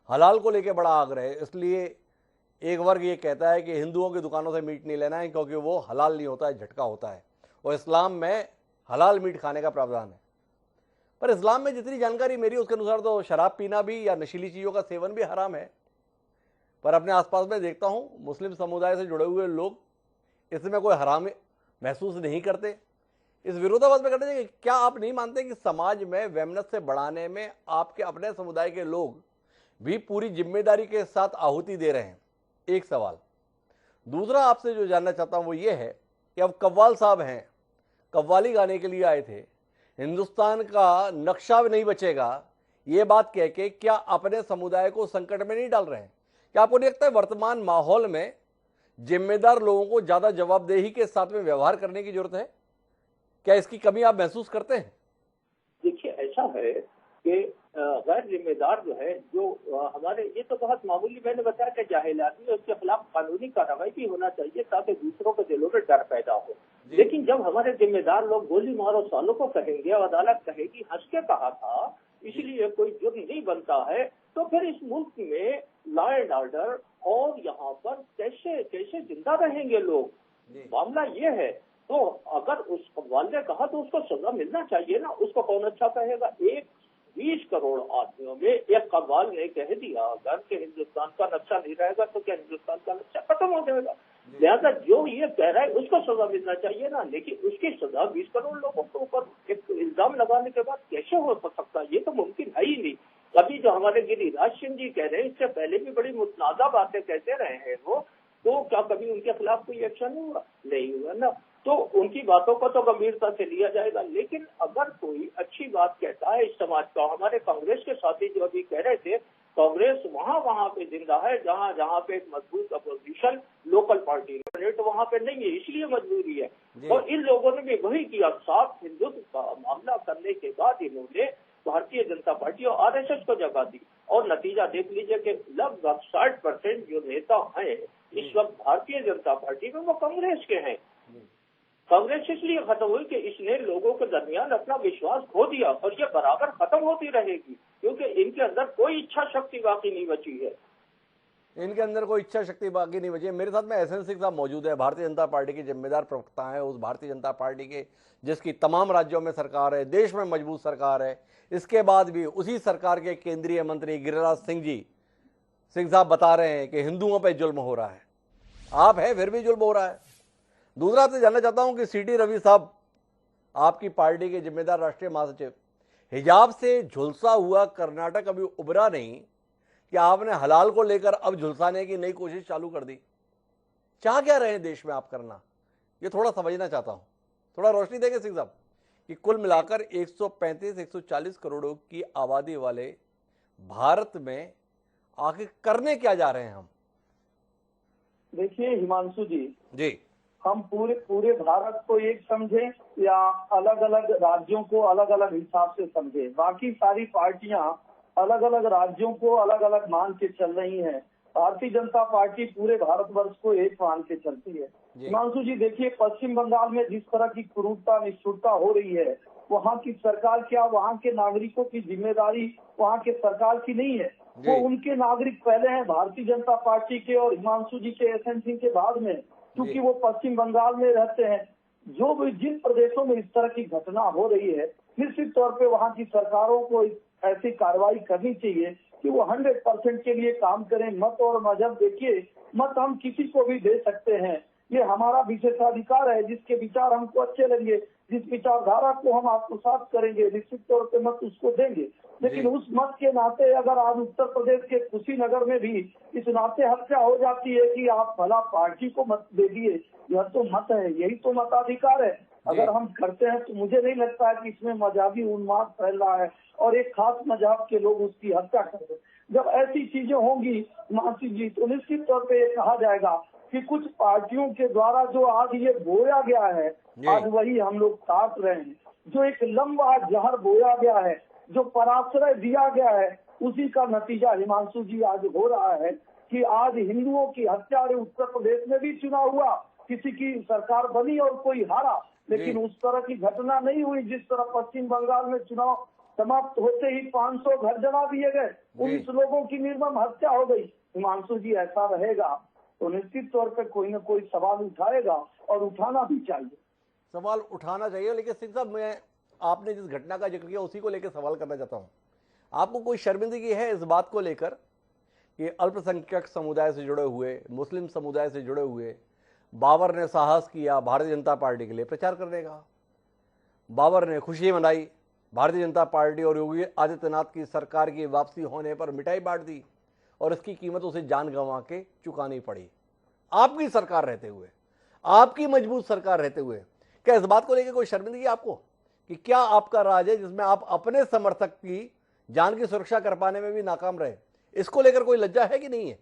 हलाल को लेकर बड़ा आग्रह है, इसलिए एक वर्ग ये कहता है कि हिंदुओं की दुकानों से मीट नहीं लेना है क्योंकि वो हलाल नहीं होता है, झटका होता है, और इस्लाम में हलाल मीट खाने का प्रावधान है। पर इस्लाम में जितनी जानकारी मेरी उसके अनुसार तो शराब पीना भी या नशीली चीज़ों का सेवन भी हराम है। पर अपने आसपास में देखता हूँ मुस्लिम समुदाय से जुड़े हुए लोग इसमें कोई हराम महसूस नहीं करते। इस विरोधाभास में करते हैं, क्या आप नहीं मानते कि समाज में वैमनस्य से बढ़ाने में आपके अपने समुदाय के लोग भी पूरी जिम्मेदारी के साथ आहुति दे रहे हैं? एक सवाल। दूसरा आपसे जो जानना चाहता हूं वो ये है कि अब कव्वाल साहब हैं, कव्वाली गाने के लिए आए थे, हिंदुस्तान का नक्शा नहीं बचेगा, ये बात कह के क्या अपने समुदाय को संकट में नहीं डाल रहे हैं? क्या आपको नहीं लगता है वर्तमान माहौल में जिम्मेदार लोगों को ज्यादा जवाबदेही के साथ में व्यवहार करने की जरूरत है? क्या इसकी कमी आप महसूस करते हैं? देखिए ऐसा है कि गैर जिम्मेदार जो है, जो हमारे, ये तो बहुत मामूली, मैंने बताया कि जाहिल आदमी, उसके खिलाफ कानूनी कार्रवाई भी होना चाहिए ताकि दूसरों के दिलों में डर पैदा हो। लेकिन जब हमारे जिम्मेदार लोग गोली मारो सालों को कहेंगे और अदालत कहेगी हंस के कहा था, इसलिए कोई जुर्म नहीं बनता है, तो फिर इस मुल्क में लॉ एंड ऑर्डर और यहाँ पर कैसे कैसे जिंदा रहेंगे लोग? मामला ये है। तो अगर उस कव्वाल ने कहा तो उसको सजा मिलना चाहिए ना, उसको कौन अच्छा कहेगा? 20 करोड़ आदमियों में एक कव्वाल ने कह दिया अगर कि हिंदुस्तान का नक्शा नहीं रहेगा तो क्या हिंदुस्तान का नक्शा खत्म हो जाएगा? लिहाजा जो ये कह रहा है उसको सजा मिलना चाहिए ना, लेकिन उसकी सजा 20 करोड़ लोगों के ऊपर एक इल्जाम लगाने के बाद कैसे हो सकता है? ये तो मुमकिन है ही नहीं। अभी जो हमारे गिरिराज सिंह जी कह रहे हैं, इससे पहले भी बड़ी मुतनाज़ा बातें कहते रहे हैं वो, तो क्या कभी उनके खिलाफ कोई एक्शन हुआ? नहीं हुआ ना। तो उनकी बातों को तो गंभीरता से लिया जाएगा, लेकिन अगर कोई अच्छी बात कहता है इस समाज का, हमारे कांग्रेस के साथी जो अभी कह रहे थे, कांग्रेस वहाँ पे जिंदा है जहाँ पे एक मजबूत अपोजिशन लोकल पार्टी तो वहाँ पे नहीं है, इसलिए मजबूरी है। और इन लोगों ने भी वही किया, साफ हिंदुत्व का मामला करने के बाद इन्होंने भारतीय जनता पार्टी और आरएसएस को जगह दी, और नतीजा देख लीजिए कि लगभग 60% जो नेता हैं इस वक्त भारतीय जनता पार्टी में वो कांग्रेस के हैं। कांग्रेस इसलिए खत्म हुई कि इसने लोगों के दरमियान अपना विश्वास खो दिया, और ये बराबर खत्म होती रहेगी, क्योंकि इनके अंदर कोई इच्छा शक्ति बाकी नहीं बची है। इनके अंदर कोई इच्छा शक्ति बाकी नहीं बची है। मेरे साथ में एसएन सिंह साहब मौजूद है, भारतीय जनता पार्टी के जिम्मेदार प्रवक्ता है, उस भारतीय जनता पार्टी के जिसकी तमाम राज्यों में सरकार है, देश में मजबूत सरकार है। इसके बाद भी उसी सरकार के केंद्रीय मंत्री गिरिराज सिंह साहब बता रहे हैं कि हिंदुओं पर जुल्म हो रहा है। आप है फिर भी जुल्म हो रहा है। दूसरा आपसे जानना चाहता हूं कि सीटी रवि साहब, आपकी पार्टी के जिम्मेदार राष्ट्रीय महासचिव, हिजाब से झुलसा हुआ कर्नाटक अभी उभरा नहीं कि आपने हलाल को लेकर अब झुलसाने की नई कोशिश चालू कर दी। चाह क्या रहे हैं देश में आप करना, ये थोड़ा समझना चाहता हूं। थोड़ा रोशनी देंगे सिंह साहब कि कुल मिलाकर 135-140 करोड़ की आबादी वाले भारत में आखिर करने क्या जा रहे हैं हम? देखिए हिमांशु जी, हम पूरे भारत को एक समझे या अलग अलग राज्यों को अलग अलग हिसाब से समझे? बाकी सारी पार्टियां अलग अलग राज्यों को अलग अलग मान के चल रही हैं। भारतीय जनता पार्टी पूरे भारतवर्ष को एक मान के चलती है। हिमांशु जी देखिए, पश्चिम बंगाल में जिस तरह की क्रूरता निष्ठुरता हो रही है, वहाँ की सरकार क्या, वहाँ के नागरिकों की जिम्मेदारी वहाँ के सरकार की नहीं है। वो उनके नागरिक पहले हैं भारतीय जनता पार्टी के, और हिमांशु जी के एसएन सिंह के बाद में, क्योंकि वो पश्चिम बंगाल में रहते हैं। जो भी जिन प्रदेशों में इस तरह की घटना हो रही है, निश्चित तौर पे वहाँ की सरकारों को ऐसी कार्रवाई करनी चाहिए कि वो 100% के लिए काम करें। मत और मजहब, देखिए मत हम किसी को भी दे सकते हैं, ये हमारा विशेषाधिकार है। जिसके विचार हमको अच्छे लगे, जिस विचारधारा को हम आत्मसात करेंगे, निश्चित तौर पे मत उसको देंगे। लेकिन उस मत के नाते अगर आज उत्तर प्रदेश के कुशीनगर में भी इस नाते हत्या हो जाती है कि आप भला पार्टी को मत दे दिए, यह तो मत है, यही तो मताधिकार है। अगर हम करते हैं तो मुझे नहीं लगता है कि इसमें मजहबी उन्माद फैल रहा है और एक खास मजहब के लोग उसकी हत्या कर रहे हैं। जब ऐसी चीजें होंगी मासी जी, तो निश्चित तौर पे ये कहा जाएगा कि कुछ पार्टियों के द्वारा जो आज ये बोया गया है, आज वही हम लोग काट रहे हैं। जो एक लंबा जहर बोया गया है, जो पराश्रय दिया गया है, उसी का नतीजा हिमांशु जी आज हो रहा है कि आज हिंदुओं की हत्या। उत्तर प्रदेश में भी चुनाव हुआ, किसी की सरकार बनी और कोई हारा, लेकिन उस तरह की घटना नहीं हुई जिस तरह पश्चिम बंगाल में चुनाव समाप्त होते ही 500 घर जला दिए गए, 19 लोगों की निर्मम हत्या हो गई। हिमांशु जी ऐसा रहेगा तो निश्चित तौर पे कोई न कोई सवाल उठाएगा, और उठाना भी चाहिए। सवाल उठाना चाहिए। लेकिन सिंह साहब, मैं आपने जिस घटना का जिक्र किया उसी को लेकर सवाल करना चाहता हूं। आपको कोई शर्मिंदगी है इस बात को लेकर कि अल्पसंख्यक समुदाय से जुड़े हुए, मुस्लिम समुदाय से जुड़े हुए बाबर ने साहस किया भारतीय जनता पार्टी के लिए प्रचार करने का? बाबर ने खुशी मनाई, भारतीय जनता पार्टी और योगी आदित्यनाथ की सरकार की वापसी होने पर मिठाई बांट दी, और इसकी कीमत उसे जान गंवा के चुकानी पड़ी। आपकी सरकार रहते हुए, आपकी मजबूत सरकार रहते हुए, क्या इस बात को लेकर कोई शर्मिंदगी आपको कि क्या आपका राज है जिसमें आप अपने समर्थक की जान की सुरक्षा कर पाने में भी नाकाम रहे? इसको लेकर कोई लज्जा है कि नहीं है?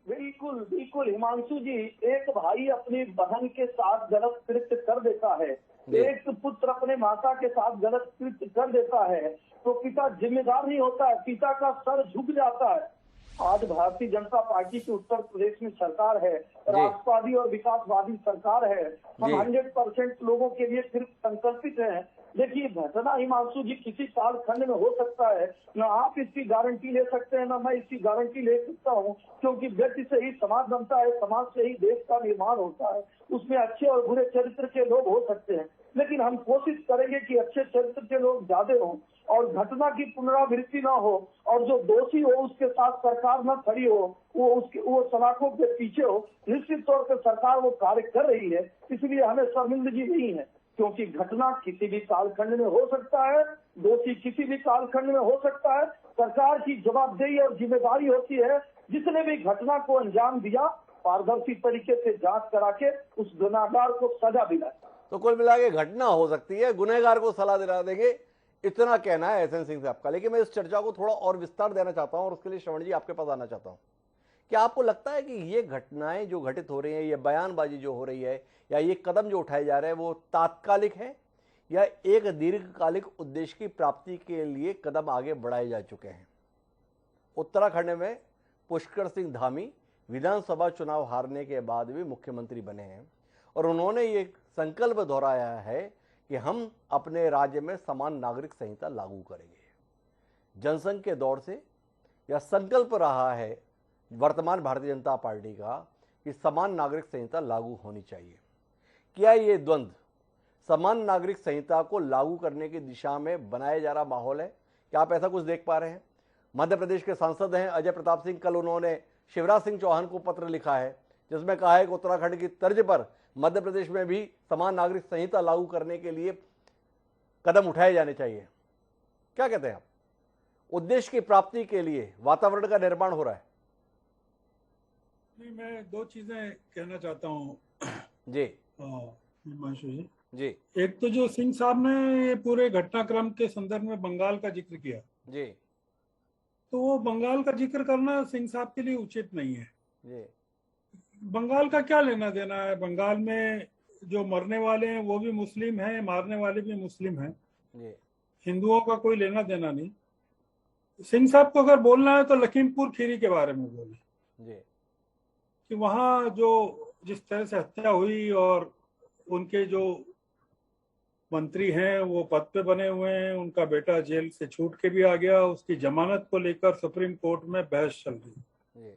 बिल्कुल बिल्कुल हिमांशु जी, एक भाई अपनी बहन के साथ गलत कृत्य कर देता है, एक पुत्र अपने माता के साथ गलत कृत्य कर देता है, तो पिता जिम्मेदार नहीं होता है, पिता का सर झुक जाता है। आज भारतीय जनता पार्टी की उत्तर प्रदेश में सरकार है, राष्ट्रवादी और विकासवादी सरकार है। हम 100% लोगों के लिए सिर्फ संकल्पित हैं। देखिए, घटना हिमांशु जी किसी कालखंड में हो सकता है, न आप इसकी गारंटी ले सकते हैं, न मैं इसकी गारंटी ले सकता हूँ, क्योंकि व्यक्ति से ही समाज बनता है, समाज से ही देश का निर्माण होता है। उसमें अच्छे और बुरे चरित्र के लोग हो सकते हैं, लेकिन हम कोशिश करेंगे कि अच्छे चरित्र के लोग ज्यादा हों और घटना की पुनरावृत्ति न हो, और जो दोषी हो उसके साथ सरकार न खड़ी हो, वो सलाखों के पीछे हो। निश्चित तौर पर सरकार वो कार्य कर रही है, इसलिए हमें शर्मिंदगी नहीं है, क्योंकि घटना किसी भी कालखंड में हो सकता है, दोषी किसी भी कालखंड में हो सकता है। सरकार की जवाबदेही और जिम्मेदारी होती है, जिसने भी घटना को अंजाम दिया पारदर्शी तरीके से जांच करा के उस गुनाहगार को सजा दिलाए। तो कुल मिला के घटना हो सकती है, गुनहगार को सलाह दिला देंगे, इतना कहना है एसएन सिंह साहब का। लेकिन मैं इस चर्चा को थोड़ा और विस्तार देना चाहता हूं और उसके लिए श्रवण जी आपके पास आना चाहता हूं। क्या आपको लगता है कि ये घटनाएं जो घटित हो रही हैं, ये बयानबाजी जो हो रही है, या ये कदम जो उठाए जा रहे हैं, वो तात्कालिक है या एक दीर्घकालिक उद्देश्य की प्राप्ति के लिए कदम आगे बढ़ाए जा चुके हैं? उत्तराखंड में पुष्कर सिंह धामी विधानसभा चुनाव हारने के बाद भी मुख्यमंत्री बने हैं और उन्होंने ये संकल्प दोहराया है कि हम अपने राज्य में समान नागरिक संहिता लागू करेंगे। जनसंघ के दौर से यह संकल्प रहा है वर्तमान भारतीय जनता पार्टी का कि समान नागरिक संहिता लागू होनी चाहिए। क्या ये द्वंद्व समान नागरिक संहिता को लागू करने की दिशा में बनाया जा रहा माहौल है? क्या आप ऐसा कुछ देख पा रहे हैं? मध्य प्रदेश के सांसद हैं अजय प्रताप सिंह, कल उन्होंने शिवराज सिंह चौहान को पत्र लिखा है जिसमें कहा है कि उत्तराखंड की तर्ज पर मध्य प्रदेश में भी समान नागरिक संहिता लागू करने के लिए कदम उठाए जाने चाहिए। क्या कहते हैं आप? उद्देश्य की प्राप्ति के लिए वातावरण का निर्माण हो रहा है। नहीं, मैं दो चीजें कहना चाहता हूँ जी हिमांशु जी। एक तो जो सिंह साहब ने पूरे घटनाक्रम के संदर्भ में बंगाल का जिक्र किया जी, तो वो बंगाल का जिक्र करना सिंह साहब के लिए उचित नहीं है जी। बंगाल का क्या लेना देना है? बंगाल में जो मरने वाले हैं वो भी मुस्लिम हैं, मारने वाले भी मुस्लिम हैं, हिंदुओं का कोई लेना देना नहीं। सिंह साहब को अगर बोलना है तो लखीमपुर खीरी के बारे में बोले कि वहाँ जो जिस तरह से हत्या हुई और उनके जो मंत्री हैं वो पद पे बने हुए हैं, उनका बेटा जेल से छूट के भी आ गया, उसकी जमानत को लेकर सुप्रीम कोर्ट में बहस चल रही है।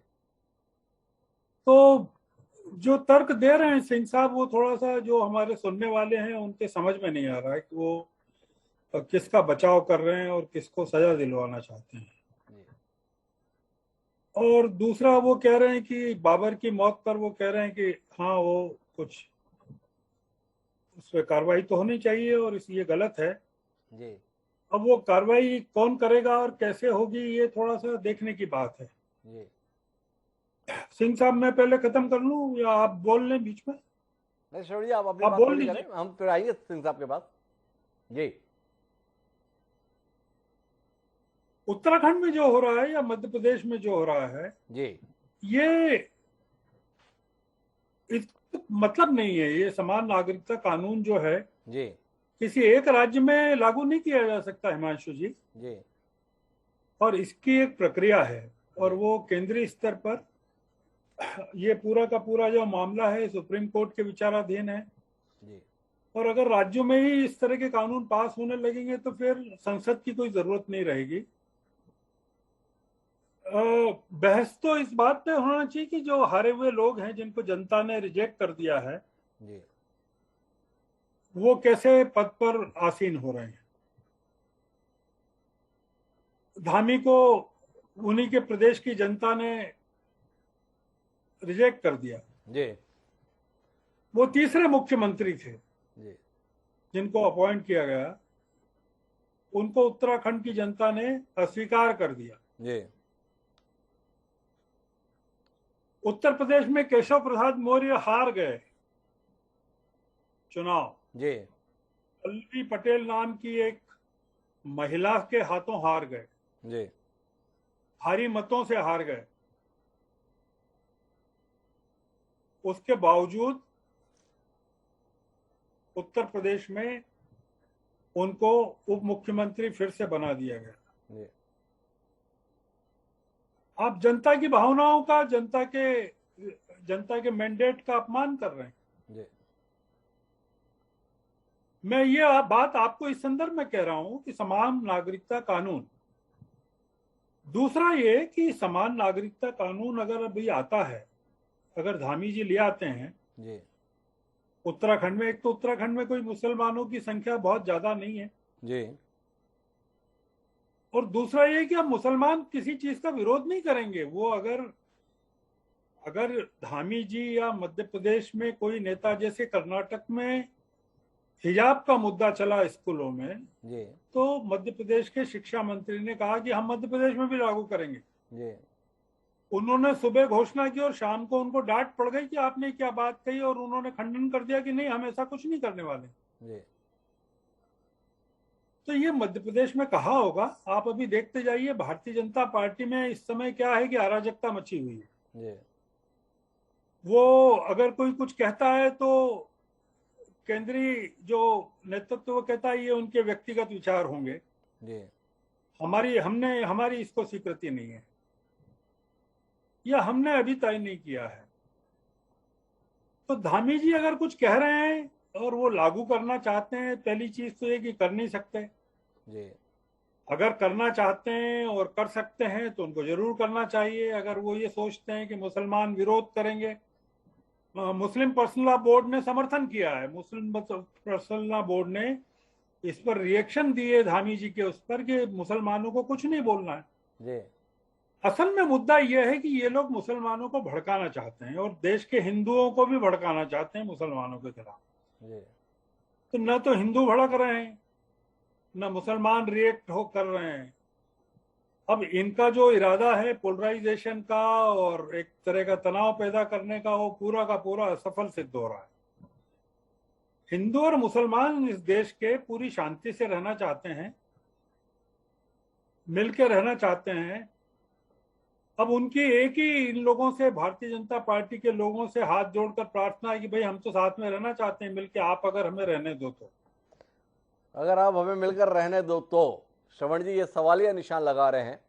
तो जो तर्क दे रहे हैं सिंह साहब वो थोड़ा सा जो हमारे सुनने वाले हैं उनके समझ में नहीं आ रहा है कि वो किसका बचाव कर रहे हैं और किसको सजा दिलवाना चाहते हैं। और दूसरा वो कह रहे हैं कि बाबर की मौत पर वो कह रहे हैं कि हाँ वो कुछ उस पर कार्रवाई तो होनी चाहिए और ये गलत है जी। अब वो कार्रवाई कौन करेगा और कैसे होगी ये थोड़ा सा देखने की बात है जी। सिंह साहब मैं पहले खत्म कर लूं या आप बोल लें बीच में? नहीं श्रवण जी, आप अपनी बात बोल पूरी लीजिए। करें, हम फिर आएंगे सिंह साहब के पास। जी। उत्तराखंड में जो हो रहा है या मध्य प्रदेश में जो हो रहा है जी, ये मतलब नहीं है। ये समान नागरिकता कानून जो है जी, किसी एक राज्य में लागू नहीं किया जा सकता हिमांशु जी जी। और इसकी एक प्रक्रिया है और वो केंद्रीय स्तर पर ये पूरा का पूरा जो मामला है सुप्रीम कोर्ट के विचाराधीन है जी। और अगर राज्यों में ही इस तरह के कानून पास होने लगेंगे तो फिर संसद की कोई जरूरत नहीं रहेगी। बहस तो इस बात पे होना चाहिए कि जो हारे हुए लोग हैं जिनको जनता ने रिजेक्ट कर दिया है जी, वो कैसे पद पर आसीन हो रहे हैं। धामी को उन्हीं के प्रदेश की जनता ने रिजेक्ट कर दिया। जी, वो तीसरे मुख्यमंत्री थे जी। जिनको अपॉइंट किया गया, उनको उत्तराखंड की जनता ने अस्वीकार कर दिया। जी। उत्तर प्रदेश में केशव प्रसाद मौर्य हार गए चुनाव जी। पल्लवी पटेल नाम की एक महिला के हाथों हार गए जी। भारी मतों से हार गए। उसके बावजूद उत्तर प्रदेश में उनको उप मुख्यमंत्री फिर से बना दिया गया। जी। आप जनता की भावनाओं का, जनता के मैंडेट का अपमान कर रहे हैं। जी। मैं ये बात आपको इस संदर्भ में कह रहा हूं कि समान नागरिकता कानून, दूसरा ये कि समान नागरिकता कानून अगर अभी आता है, अगर धामी जी ले आते हैं जी। उत्तराखंड में, एक तो उत्तराखंड में कोई मुसलमानों की संख्या बहुत ज्यादा नहीं है जी। और दूसरा ये कि अब मुसलमान किसी चीज का विरोध नहीं करेंगे। वो अगर धामी जी या मध्य प्रदेश में कोई नेता, जैसे कर्नाटक में हिजाब का मुद्दा चला स्कूलों में जी। तो मध्य प्रदेश के शिक्षा मंत्री ने कहा कि हम मध्य प्रदेश में भी लागू करेंगे। जी। उन्होंने सुबह घोषणा की और शाम को उनको डांट पड़ गई कि आपने क्या बात कही, और उन्होंने खंडन कर दिया कि नहीं, हम ऐसा कुछ नहीं करने वाले। जी। तो ये मध्य प्रदेश में कहा होगा। आप अभी देखते जाइए भारतीय जनता पार्टी में इस समय क्या है कि अराजकता मची हुई है। जी। वो अगर कोई कुछ कहता है तो केंद्रीय जो नेतृत्व वो कहता है ये उनके व्यक्तिगत विचार होंगे, जी। हमारी इसको स्वीकृति नहीं है, या हमने अभी तय नहीं किया है। तो धामी जी अगर कुछ कह रहे हैं और वो लागू करना चाहते हैं, पहली चीज तो ये कि कर नहीं सकते। जी। अगर करना चाहते हैं और कर सकते हैं तो उनको जरूर करना चाहिए। अगर वो ये सोचते हैं कि मुसलमान विरोध करेंगे, मुस्लिम पर्सनल लॉ बोर्ड ने समर्थन किया है, मुस्लिम पर्सनल लॉ बोर्ड ने इस पर रिएक्शन दिए धामी जी के उस पर कि मुसलमानों को कुछ नहीं बोलना है। जी। असल में मुद्दा यह है कि ये लोग मुसलमानों को भड़काना चाहते हैं और देश के हिंदुओं को भी भड़काना चाहते हैं मुसलमानों के खिलाफ। जी। तो न तो हिंदू भड़क रहे हैं, न मुसलमान रिएक्ट कर रहे हैं। अब इनका जो इरादा है पोलराइजेशन का और एक तरह का तनाव पैदा करने का, वो पूरा का पूरा असफल सिद्ध हो रहा है। हिंदू और मुसलमान इस देश के पूरी शांति से रहना चाहते हैं, मिलकर रहना चाहते हैं। अब उनकी एक ही इन लोगों से, भारतीय जनता पार्टी के लोगों से हाथ जोड़कर प्रार्थना है कि भाई हम तो साथ में रहना चाहते हैं मिलकर, आप अगर हमें रहने दो तो। अगर आप हमें मिलकर रहने दो तो, श्रवण जी ये सवालिया निशान लगा रहे हैं।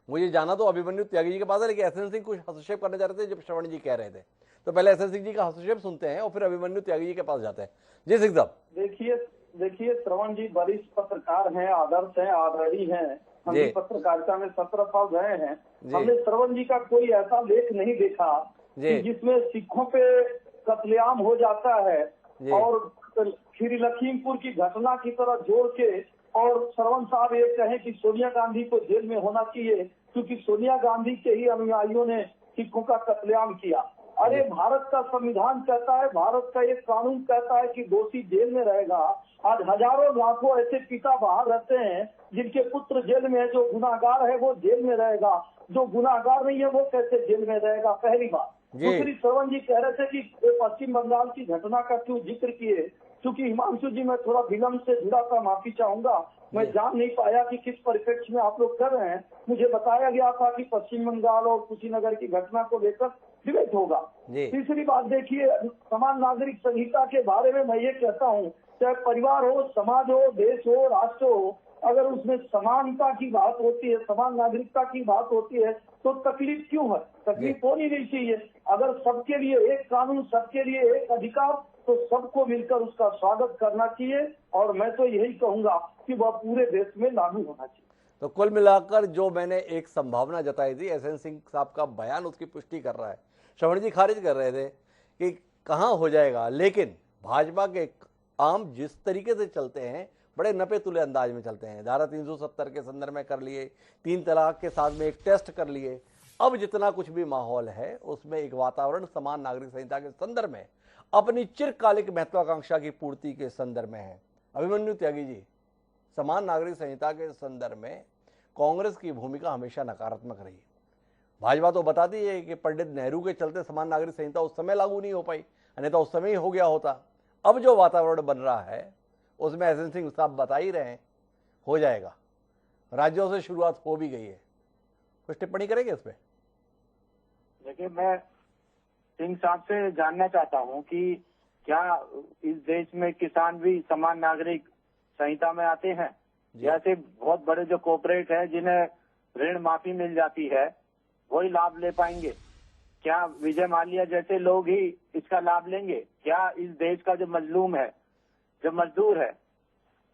मुझे जाना तो अभिमन्यु त्यागी जी के पास है, लेकिन एसएन सिंह कुछ हस्तक्षेप करने जा रहे थे जब श्रवण जी कह रहे थे, तो पहले एसएन सिंह जी का हस्तक्षेप सुनते हैं और फिर अभिमन्यु त्यागी जी के पास जाते हैं। जी सिंह साहब। देखिए श्रवण जी वरिष्ठ पत्रकार हैं, आदर्श हैं, आदरणीय हैं। हम भी पत्रकारिता में 17 साल रहे हैं। हमने श्रवण जी का कोई ऐसा लेख नहीं देखा कि जिसमें सिखों पे कत्लेआम हो जाता है और श्री लखीमपुर की घटना की तरह जोड़ के और श्रवण साहब ये कहें कि सोनिया गांधी को जेल में होना चाहिए क्योंकि सोनिया गांधी के ही अनुयायियों ने सिखों का कत्लेआम किया। अरे भारत का संविधान कहता है, भारत का एक कानून कहता है कि दोषी जेल में रहेगा। आज हजारों लाखों ऐसे पिता बाहर रहते हैं जिनके पुत्र जेल में है। जो गुनाहगार है वो जेल में रहेगा, जो गुनाहगार नहीं है वो कैसे जेल में रहेगा, पहली बात। दूसरी, श्रवण जी कह रहे थे कि पश्चिम बंगाल की घटना का क्यों जिक्र किए, क्योंकि हिमांशु जी मैं थोड़ा विलम्ब से जुड़ा था, माफी चाहूंगा। मैं जान नहीं पाया कि किस परिप्रेक्ष्य में आप लोग कर रहे हैं। मुझे बताया गया था कि पश्चिम बंगाल और कुशीनगर की घटना को लेकर डिबेट होगा। तीसरी बात देखिए, समान नागरिक संहिता के बारे में मैं ये कहता हूँ, चाहे परिवार हो, समाज हो, देश हो, राष्ट्र हो, अगर उसमें समानता की बात होती है, समान नागरिकता की बात होती है तो तकलीफ क्यों है? तकलीफ होनी नहीं चाहिए। अगर सबके लिए एक कानून, सबके लिए एक अधिकार, तो सबको मिलकर उसका स्वागत करना चाहिए और मैं तो यही कहूंगा कि वह पूरे देश में लागू होना चाहिए। तो कुल मिलाकर जो मैंने एक संभावना जताई थी, एसएन सिंह साहब का बयान उसकी पुष्टि कर रहा है। श्रवण जी खारिज कर रहे थे कि कहाँ हो जाएगा, लेकिन भाजपा के आम जिस तरीके से चलते हैं, बड़े नपे तुले अंदाज में चलते हैं। धारा 370 के संदर्भ में कर लिए, 3 तलाक के साथ में एक टेस्ट कर लिए। अब जितना कुछ भी माहौल है उसमें एक वातावरण समान नागरिक संहिता के संदर्भ में अपनी चिरकालिक महत्वाकांक्षा की पूर्ति के संदर्भ में है। अभिमन्यु त्यागी जी, समान नागरिक संहिता के संदर्भ में कांग्रेस की भूमिका हमेशा नकारात्मक रही। भाजपा तो बताती है कि पंडित नेहरू के चलते समान नागरिक संहिता उस समय लागू नहीं हो पाई, अन्यथा उस समय ही हो गया होता। अब जो वातावरण बन रहा है उसमें एसएन सिंह साहब बता ही रहे हैं हो जाएगा, राज्यों से शुरुआत हो भी गई है। कुछ टिप्पणी करेंगे इस पे? देखिए, मैं सिंह साहब से जानना चाहता हूं कि क्या इस देश में किसान भी समान नागरिक संहिता में आते हैं? जैसे बहुत बड़े जो कॉर्पोरेट है जिन्हें ऋण माफी मिल जाती है, वही लाभ ले पाएंगे? क्या विजय माल्या जैसे लोग ही इसका लाभ लेंगे? क्या इस देश का जो मजलूम है, जो मजदूर है,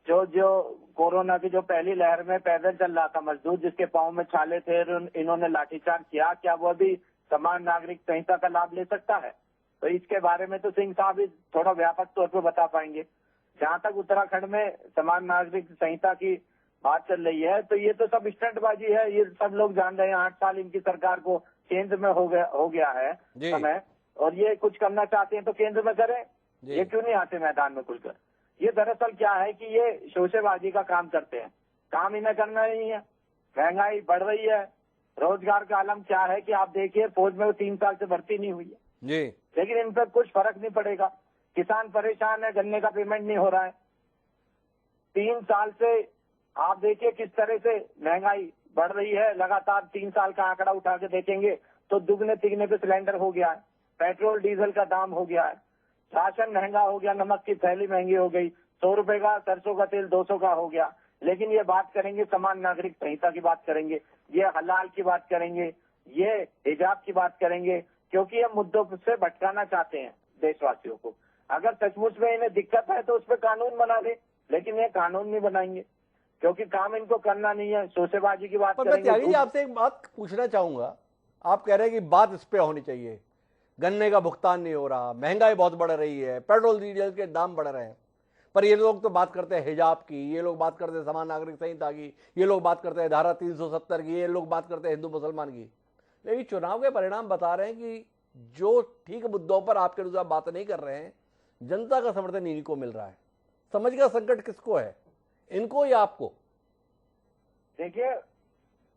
जो कोरोना की जो पहली लहर में पैदल चल रहा था मजदूर, जिसके पाँव में छाले थे, इन्होंने लाठीचार्ज किया, क्या वो भी समान नागरिक संहिता का लाभ ले सकता है? तो इसके बारे में तो सिंह साहब ही थोड़ा व्यापक तौर पर बता पाएंगे। जहां तक उत्तराखंड में समान नागरिक संहिता की बात चल रही है, तो ये तो सब स्टंटबाजी है, ये सब लोग जान रहे हैं। 8 साल इनकी सरकार को केंद्र में हो गया है समय, और ये कुछ करना चाहते हैं तो केंद्र में करें, ये क्यों नहीं आते मैदान में खुलकर? ये दरअसल क्या है कि ये शोषेबाजी का काम करते हैं, काम इन्हें करना नहीं है। महंगाई बढ़ रही है, रोजगार का आलम क्या है कि आप देखिए, फौज में 3 साल से भर्ती नहीं हुई है जी, लेकिन इन पर कुछ फर्क नहीं पड़ेगा। किसान परेशान है, गन्ने का पेमेंट नहीं हो रहा है। 3 साल से आप देखिए किस तरह से महंगाई बढ़ रही है, लगातार 3 साल का आंकड़ा उठा के देखेंगे तो दुगने तिगने पे सिलेंडर हो गया है, पेट्रोल डीजल का दाम हो गया है, राशन महंगा हो गया, नमक की थैली महंगी हो गई, 100 रुपए का सरसों का तेल 200 का हो गया। लेकिन ये बात करेंगे समान नागरिक संहिता की बात करेंगे, ये हलाल की बात करेंगे, ये हिजाब की बात करेंगे, क्योंकि ये मुद्दों से भटकाना चाहते हैं देशवासियों को। अगर सचमुच में इन्हें दिक्कत है तो उस पर कानून बना दे, लेकिन ये कानून नहीं बनाएंगे क्योंकि काम इनको करना नहीं है। शोषेबाजी की बात पर त्यागी जी आपसे एक बात पूछना चाहूंगा, आप कह रहे हैं कि बात इस पे होनी चाहिए, गन्ने का भुगतान नहीं हो रहा, महंगाई बहुत बढ़ रही है, पेट्रोल डीजल के दाम बढ़ रहे हैं, पर ये लोग तो बात करते हैं हिजाब की, ये लोग बात करते हैं समान नागरिक संहिता की, ये लोग बात करते हैं धारा 370 की, ये लोग बात करते हैं हिंदू मुसलमान की। लेकिन चुनाव के परिणाम बता रहे हैं कि जो ठीक मुद्दों पर आपके अनुसार बात नहीं कर रहे हैं, जनता का समर्थन इन्हीं को मिल रहा है। समझ का संकट किसको है, इनको या आपको? देखिए,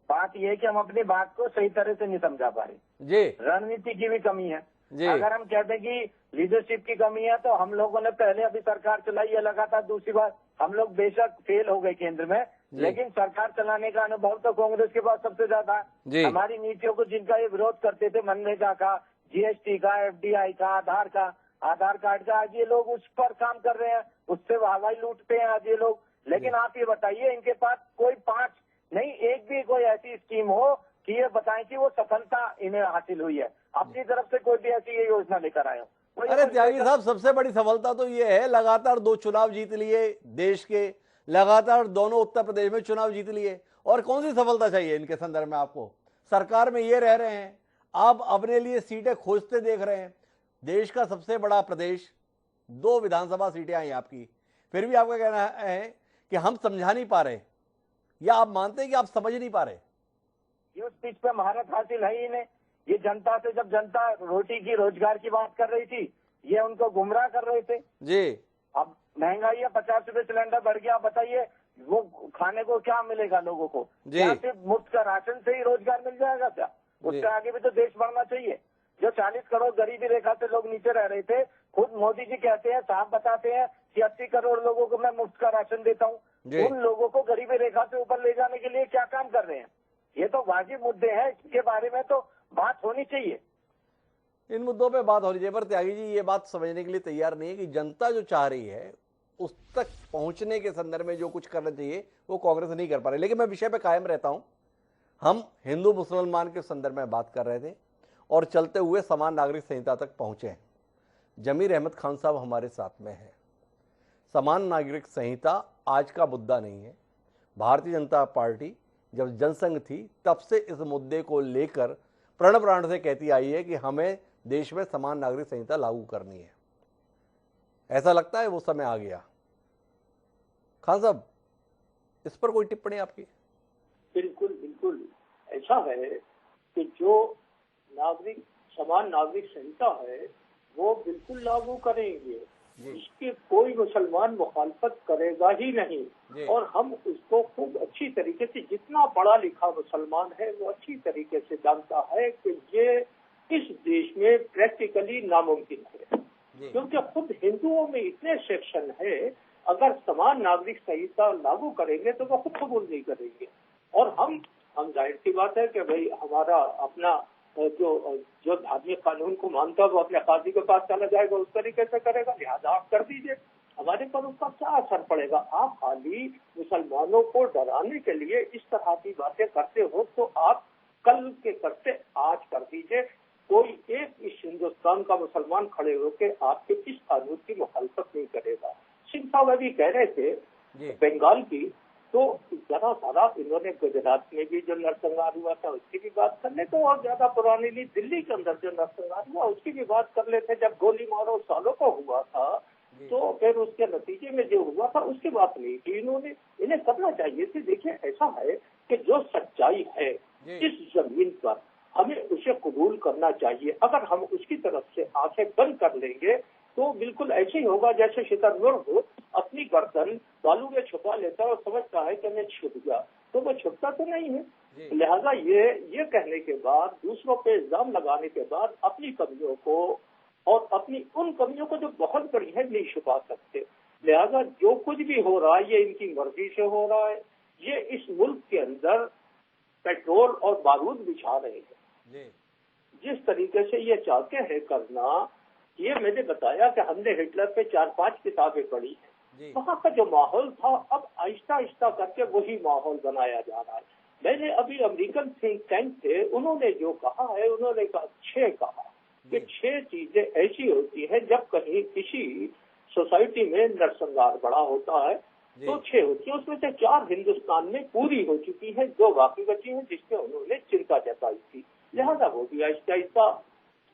बात यह है कि हम अपनी बात को सही तरह से नहीं समझा पा रहे जी, रणनीति की भी कमी है जी। अगर हम कहते हैं कि लीडरशिप की कमी है तो हम लोगों ने पहले अभी सरकार चलाई है लगातार, दूसरी बार हम लोग बेशक फेल हो गए केंद्र में, लेकिन सरकार चलाने का अनुभव तो कांग्रेस के पास सबसे ज्यादा है। हमारी नीतियों को जिनका ये विरोध करते थे, मनरेगा का, जीएसटी का, एफडीआई का, आधार कार्ड का, आज ये लोग उस पर काम कर रहे हैं, उससे हवाई लूटते हैं आज ये लोग। लेकिन आप ये बताइए, इनके पास कोई 5 नहीं, एक भी कोई ऐसी स्कीम हो कि ये बताएं कि वो सफलता इन्हें हासिल हुई है, अपनी तरफ से कोई भी ऐसी ये योजना लेकर आए हो। अरे त्यागी साहब, सबसे बड़ी सफलता तो ये है लगातार 2 चुनाव जीत लिए देश के, लगातार दोनों उत्तर प्रदेश में चुनाव जीत लिए, और कौन सी सफलता चाहिए इनके संदर्भ में आपको? सरकार में ये रह रहे हैं, आप अपने लिए सीटें खोजते देख रहे हैं, देश का सबसे बड़ा प्रदेश, 2 विधानसभा सीटें आई आपकी, फिर भी आपका कहना है कि हम समझा नहीं पा रहे, या आप मानते हैं कि आप समझ नहीं पा रहे? ये उस पिच पे महारत हासिल है ही नहीं। ये जनता से, जब जनता रोटी की, रोजगार की बात कर रही थी, ये उनको गुमराह कर रहे थे जी। अब महंगाई है, 50 रुपए सिलेंडर बढ़ गया, बताइए वो खाने को क्या मिलेगा लोगों को? क्या सिर्फ मुफ्त का राशन से ही रोजगार मिल जाएगा क्या? उससे आगे भी तो देश बढ़ना चाहिए। जो 40 करोड़ गरीबी रेखा से लोग नीचे रह रहे थे, खुद मोदी जी कहते हैं, साहब बताते हैं कि 80 करोड़ लोगों को मैं मुफ्त का राशन देता हूँ। उन लोगों को गरीबी रेखा से ऊपर ले जाने के लिए क्या काम कर रहे हैं? ये तो वाजिब मुद्दे हैं, इसके बारे में तो बात होनी चाहिए। इन मुद्दों पे बात होनी चाहिए, पर त्यागी जी ये बात समझने के लिए तैयार नहीं है कि जनता जो चाह रही है उस तक पहुंचने के संदर्भ में जो कुछ करना चाहिए वो कांग्रेस नहीं कर पा रही। लेकिन मैं विषय पे कायम रहता हूं। हम हिंदू मुसलमान के संदर्भ में बात कर रहे थे और चलते हुए समान नागरिक संहिता तक पहुंचे हैं। जमीर अहमद खान साहब हमारे साथ में है। समान नागरिक संहिता आज का मुद्दा नहीं है। भारतीय जनता पार्टी जब जनसंघ थी तब से इस मुद्दे को लेकर प्रण प्राण से कहती आई है कि हमें देश में समान नागरिक संहिता लागू करनी है। ऐसा लगता है वो समय आ गया। खान साहब, इस पर कोई टिप्पणी आपकी? बिल्कुल बिल्कुल ऐसा है कि जो समान नागरिक संहिता है वो बिल्कुल लागू करेंगे, इसके कोई मुसलमान मुखालफत करेगा ही नहीं। और हम उसको खूब अच्छी तरीके से, जितना पढ़ा लिखा मुसलमान है वो अच्छी तरीके से जानता है कि ये इस देश में प्रैक्टिकली नामुमकिन है, क्योंकि खुद हिंदुओं में इतने सेक्शन है, अगर समान नागरिक संहिता लागू करेंगे तो वो खुद कबूल नहीं करेंगे। और हम जाहिर सी बात है कि भाई हमारा अपना जो धार्मिक कानून को मानता है वो अपने काजी के पास चला जाएगा, उस तरीके से करेगा, लिहाजा आप कर दीजिए, हमारे पर उसका क्या असर पड़ेगा? आप खाली मुसलमानों को डराने के लिए इस तरह की बातें करते हो तो आप कल के करते आज कर दीजिए। कोई एक इस हिंदुस्तान का मुसलमान खड़े होकर आपके इस कानून की मुखालफत नहीं करेगा। सिंह साहब अभी कह रहे थे बंगाल की, तो ज्यादा सारा इन्होंने गुजरात में भी जो नरसंहार हुआ था उसकी भी बात कर लेते, और ज्यादा पुरानी नहीं, दिल्ली के अंदर जो नरसंहार हुआ उसकी भी बात कर लेते। जब गोली मारो सालों को हुआ था तो फिर उसके नतीजे में जो हुआ था उसकी बात नहीं की इन्होंने। इन्हें करना चाहिए थी। देखिए ऐसा है कि जो सच्चाई है इस जमीन पर हमें उसे कबूल करना चाहिए। अगर हम उसकी तरफ से आंखें बंद कर लेंगे तो बिल्कुल ऐसे ही होगा जैसे शुतुरमुर्ग अपनी गर्दन बालू में छुपा लेता है और समझता है कि मैं छुप गया, तो वो छुपता तो नहीं है। लिहाजा ये कहने के बाद, दूसरों पे इल्जाम लगाने के बाद अपनी कमियों को और अपनी उन कमियों को जो बहुत बड़ी है नहीं छुपा सकते। लिहाजा जो कुछ भी हो रहा है ये इनकी मर्जी से हो रहा है। ये इस मुल्क के अंदर पेट्रोल और बारूद बिछा रहे हैं जिस तरीके से ये चाहते हैं करना। ये मैंने बताया कि हमने हिटलर पे 4-5 किताबें पढ़ी हैं। वहाँ का जो माहौल था अब आहिस्ता आहिस्ता करके वही माहौल बनाया जा रहा है। मैंने अभी अमेरिकन थिंक टैंक थे, उन्होंने जो कहा है, उन्होंने कहा 6 चीजें ऐसी होती है जब कहीं किसी सोसाइटी में नरसंहार बड़ा होता है तो 6 होती है, उसमें से 4 हिंदुस्तान में पूरी हो चुकी है, 2 बाकी बची हैं जिसमें उन्होंने चिंता जताई थी। लिहाजा वो भी आहिस्ता आहिस्ता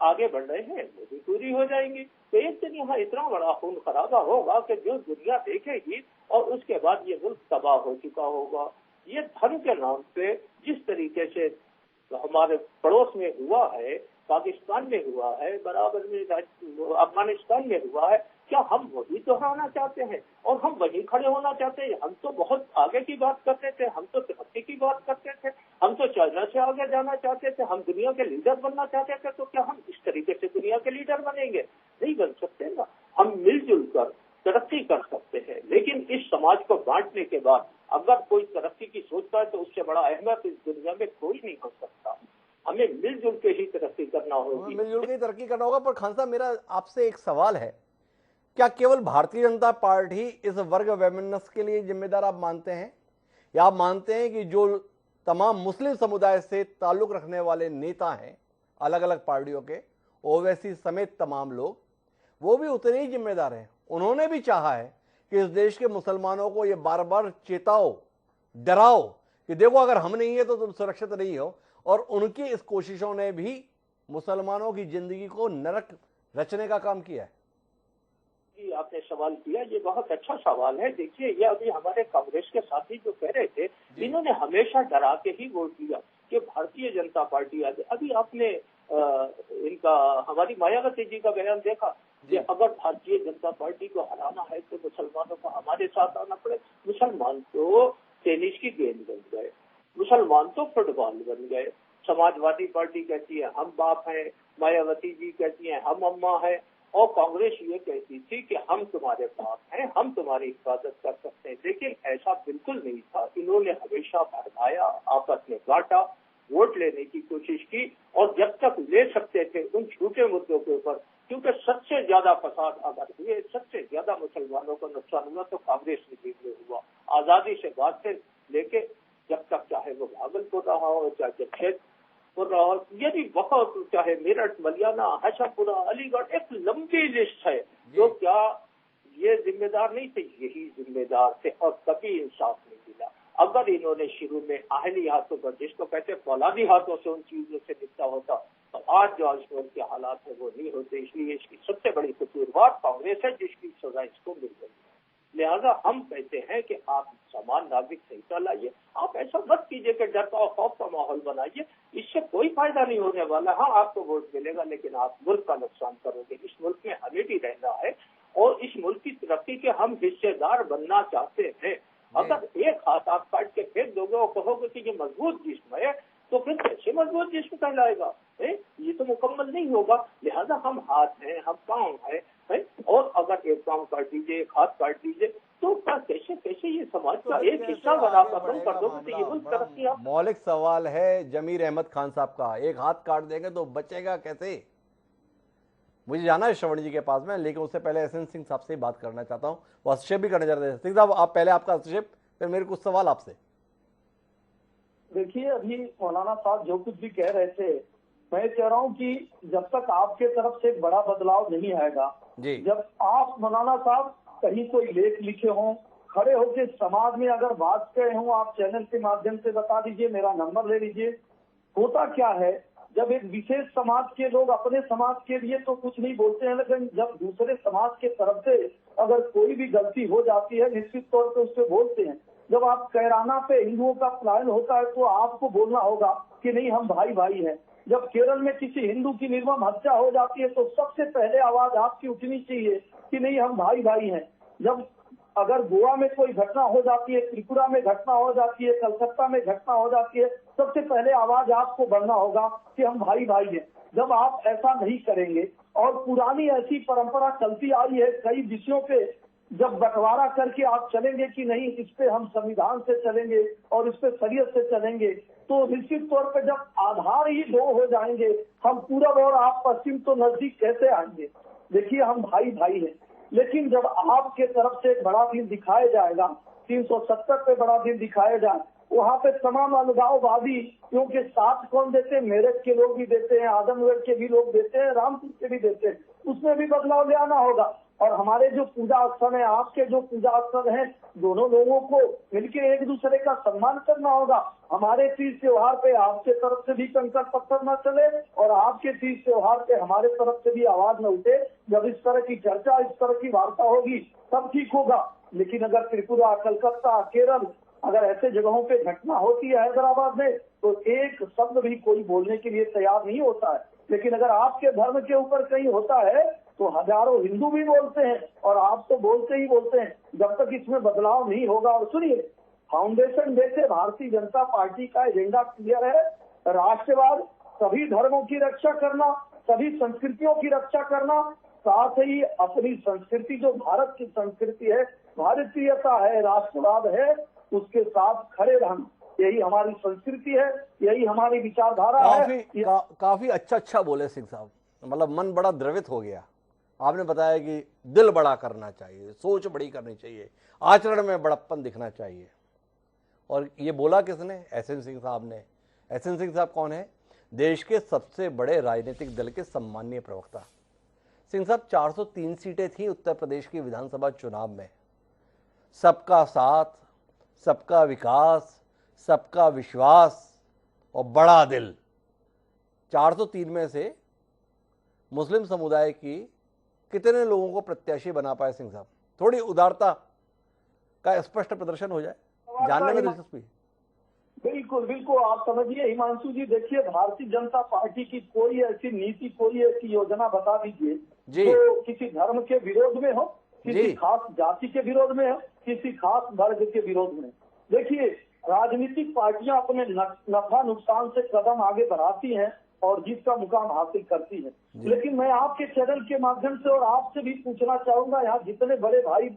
आगे बढ़ रहे हैं, वो भी पूरी हो जाएंगी। तो एक दिन यहाँ इतना बड़ा खून खराबा होगा कि जो दुनिया देखेगी और उसके बाद ये मुल्क तबाह हो चुका होगा। ये धर्म के नाम पे जिस तरीके से हमारे पड़ोस में हुआ है, पाकिस्तान में हुआ है, बराबर में अफगानिस्तान में हुआ है, क्या हम वही दोहराना चाहते हैं और हम वहीं खड़े होना चाहते हैं? हम तो बहुत आगे की बात करते थे, हम तो तरक्की की बात करते थे, हम तो चाइना से आगे जाना चाहते थे, हम दुनिया के लीडर बनना चाहते थे। तो क्या हम इस तरीके से दुनिया के लीडर बनेंगे? नहीं बन सकते ना। हम मिलजुल कर तरक्की कर सकते हैं, लेकिन इस समाज को बांटने के बाद अगर कोई तरक्की की सोचता है तो उससे बड़ा अहमद इस दुनिया में कोई नहीं हो सकता। हमें मिलजुल के ही तरक्की करना होगी। मिलजुल के ही तरक्की करना होगा। पर खान साहब, मेरा आपसे एक सवाल है, क्या केवल भारतीय जनता पार्टी इस वर्ग वैमनस्य के लिए जिम्मेदार आप मानते हैं, या आप मानते हैं कि जो तमाम मुस्लिम समुदाय से ताल्लुक रखने वाले नेता हैं अलग अलग पार्टियों के, ओवैसी समेत तमाम लोग, वो भी उतने ही जिम्मेदार हैं? उन्होंने भी चाहा है कि इस देश के मुसलमानों को ये बार बार चेताओ, डराओ कि देखो अगर हम नहीं है तो तुम सुरक्षित नहीं हो, और उनकी इस कोशिशों ने भी मुसलमानों की जिंदगी को नरक रचने का काम किया है। आपने सवाल किया, ये बहुत अच्छा सवाल है। देखिए, ये अभी हमारे कांग्रेस के साथी जो कह रहे थे, इन्होंने हमेशा डरा के ही वोट दिया कि भारतीय जनता पार्टी आगे। अभी आपने इनका हमारी मायावती जी का बयान देखा कि अगर भारतीय जनता पार्टी को हराना है तो मुसलमानों को हमारे साथ आना पड़े। मुसलमान तो टेनिस की गेंद बन गए, मुसलमान तो फुटबॉल बन गए। समाजवादी पार्टी कहती है हम बाप हैं, मायावती जी कहती है हम अम्मा है, और कांग्रेस ये कहती थी कि हम तुम्हारे बाप हैं, हम तुम्हारी हिफाजत कर सकते हैं। लेकिन ऐसा बिल्कुल नहीं था। इन्होंने हमेशा भड़काया, आपस में बांटा, वोट लेने की कोशिश की, और जब तक ले सकते थे उन छोटे मुद्दों के ऊपर, क्योंकि सबसे ज्यादा फसाद अगर हुए, सबसे ज्यादा मुसलमानों को नुकसान हुआ तो कांग्रेस नीति में हुआ। आजादी से बाद से लेके जब तक, चाहे वो भागलपुर रहा हो, चाहे जमशेदपुर रहा हो, ये भी बहुत, चाहे मेरठ, मलियाना, हशमपुरा, अलीगढ़, एक लंबी लिस्ट है। जो क्या ये जिम्मेदार नहीं थे, यही जिम्मेदार थे, और कभी इंसाफ नहीं मिला। अगर इन्होंने शुरू में आहली हाथों पर, जिसको कहते फौलादी हाथों से उन चीजों से निपटा होता तो आज जो आजकल के हालात है वो नहीं होते। इसलिए इसकी सबसे बड़ी कसूरवार कांग्रेस है जिसकी सजा इसको मिल गई। लिहाजा हम कहते हैं कि आप समान नागरिक संहिता लाइए। आप ऐसा मत कीजिए कि डर का खौफ का माहौल बनाइए, इससे कोई फायदा नहीं होने वाला। हाँ, आपको वोट मिलेगा लेकिन आप मुल्क का नुकसान करोगे। इस मुल्क में हमें भी रहना है और इस मुल्क की तरक्की के हम हिस्सेदार बनना चाहते हैं। अगर एक हाथ आप काट के फेंक दोगे और कहोगे कि ये मजबूत जिस्म है, तो फिर कैसे मजबूत जिस्म कहलाएगा? ये तो मुकम्मल नहीं होगा। लिहाजा हम हाथ हैं, हम पाँव हैं, और अगर एक पाँव काट दीजिए, एक हाथ काट दीजिए, तो कैसे कैसे ये समाज का एक हिस्सा बना खत्म कर दोगे तो ये मुल्क तरक्की। मौलिक सवाल है जमीर अहमद खान साहब का, एक हाथ काट देंगे तो बचेगा कैसे? मुझे जाना है श्रवण जी के पास में, लेकिन उससे पहले एसएन सिंह साहब से बात करना चाहता हूँ। वो हस्तक्षेप भी करने जा रहे हैं। सिंह साहब, आप पहले आपका हस्तक्षेप, फिर मेरे कुछ सवाल आपसे। देखिए अभी मौलाना साहब जो कुछ भी कह रहे थे, मैं कह रहा हूँ कि जब तक आपके तरफ से एक बड़ा बदलाव नहीं आएगा, जब आप मौलाना साहब कहीं कोई लेख लिखे हों, खड़े होकर समाज में अगर बात कहे हों, आप चैनल के माध्यम से बता दीजिए, मेरा नंबर ले लीजिए। होता क्या है, जब एक विशेष समाज के लोग अपने समाज के लिए तो कुछ नहीं बोलते हैं, लेकिन जब दूसरे समाज के तरफ से अगर कोई भी गलती हो जाती है, निश्चित तौर पर उससे बोलते हैं। जब आप कैराना पे हिंदुओं का पलायन होता है तो आपको बोलना होगा कि नहीं, हम भाई भाई हैं। जब केरल में किसी हिंदू की निर्मम हत्या हो जाती है तो सबसे पहले आवाज आपकी उठनी चाहिए कि नहीं, हम भाई भाई हैं। जब अगर गोवा में कोई घटना हो जाती है, त्रिपुरा में घटना हो जाती है, कलकत्ता में घटना हो जाती है, सबसे पहले आवाज आपको बढ़ना होगा कि हम भाई भाई हैं। जब आप ऐसा नहीं करेंगे और पुरानी ऐसी परंपरा चलती आई है कई विषयों पे, जब बंटवारा करके आप चलेंगे कि नहीं इस पे हम संविधान से चलेंगे और इस पे शरीयत से चलेंगे, तो निश्चित तौर पे जब आधार ही दो हो जाएंगे, हम पूरब और आप पश्चिम तो नजदीक कैसे आएंगे। देखिए हम भाई भाई हैं, लेकिन जब आपके तरफ से एक बड़ा दिन दिखाया जाएगा, 370 पे बड़ा दिन दिखाया जाए, वहाँ पे तमाम अलगाववादी, क्योंकि साथ कौन देते हैं, मेरठ के लोग भी देते हैं, आजमगढ़ के भी लोग देते हैं, रामपुर के भी देते हैं, उसमें भी बदलाव ले आना होगा। और हमारे जो पूजा स्थल है, आपके जो पूजा स्थल है, दोनों लोगों को मिलकर एक दूसरे का सम्मान करना होगा। हमारे तीज त्योहार पे आपके तरफ से भी कंकड़ पत्थर न चले और आपके तीज त्योहार पे हमारे तरफ से भी आवाज न उठे। जब इस तरह की चर्चा, इस तरह की वार्ता होगी तब ठीक होगा। लेकिन अगर त्रिपुरा, कलकत्ता, केरल, अगर ऐसे जगहों पे घटना होती है हैदराबाद में, तो एक शब्द भी कोई बोलने के लिए तैयार नहीं होता है। लेकिन अगर आपके धर्म के ऊपर कहीं होता है तो हजारों हिंदू भी बोलते हैं और आप तो बोलते ही बोलते हैं। जब तक इसमें बदलाव नहीं होगा, और सुनिए, फाउंडेशन डे से भारतीय जनता पार्टी का एजेंडा क्लियर है, राष्ट्रवाद, सभी धर्मों की रक्षा करना, सभी संस्कृतियों की रक्षा करना, साथ ही अपनी संस्कृति जो भारत की संस्कृति है, भारतीयता है, राष्ट्रवाद है, उसके साथ खड़े रहना, यही हमारी संस्कृति है, यही हमारी विचारधारा है। काफी अच्छा बोले सिंह साहब, मतलब मन बड़ा द्रवित हो गया। आपने बताया कि दिल बड़ा करना चाहिए, सोच बड़ी करनी चाहिए, आचरण में बड़प्पन दिखना चाहिए। और ये बोला किसने? एसएन सिंह साहब ने। एसएन सिंह साहब कौन है? देश के सबसे बड़े राजनीतिक दल के सम्मानीय प्रवक्ता। सिंह साहब, 403 सीटें थी उत्तर प्रदेश की विधानसभा चुनाव में। सबका साथ, सबका विकास, सबका विश्वास और बड़ा दिल, 403 में से मुस्लिम समुदाय की कितने लोगों को प्रत्याशी बना पाए सिंह साहब? थोड़ी उदारता का स्पष्ट प्रदर्शन हो जाए, जानने में दिलचस्पी। बिल्कुल बिल्कुल, आप समझिए हिमांशु जी, देखिए भारतीय जनता पार्टी की कोई ऐसी नीति, कोई ऐसी योजना बता दीजिए जो किसी धर्म के विरोध में हो, किसी खास जाति के विरोध में हो, किसी खास वर्ग के विरोध में। देखिए राजनीतिक पार्टियां अपने नफा नुकसान से कदम आगे बढ़ाती हैं और जीत का मुकाम हासिल करती है। लेकिन मैं आपके चैनल के माध्यम से और आपसे भी पूछना चाहूंगा, यहाँ जितने बड़े भाई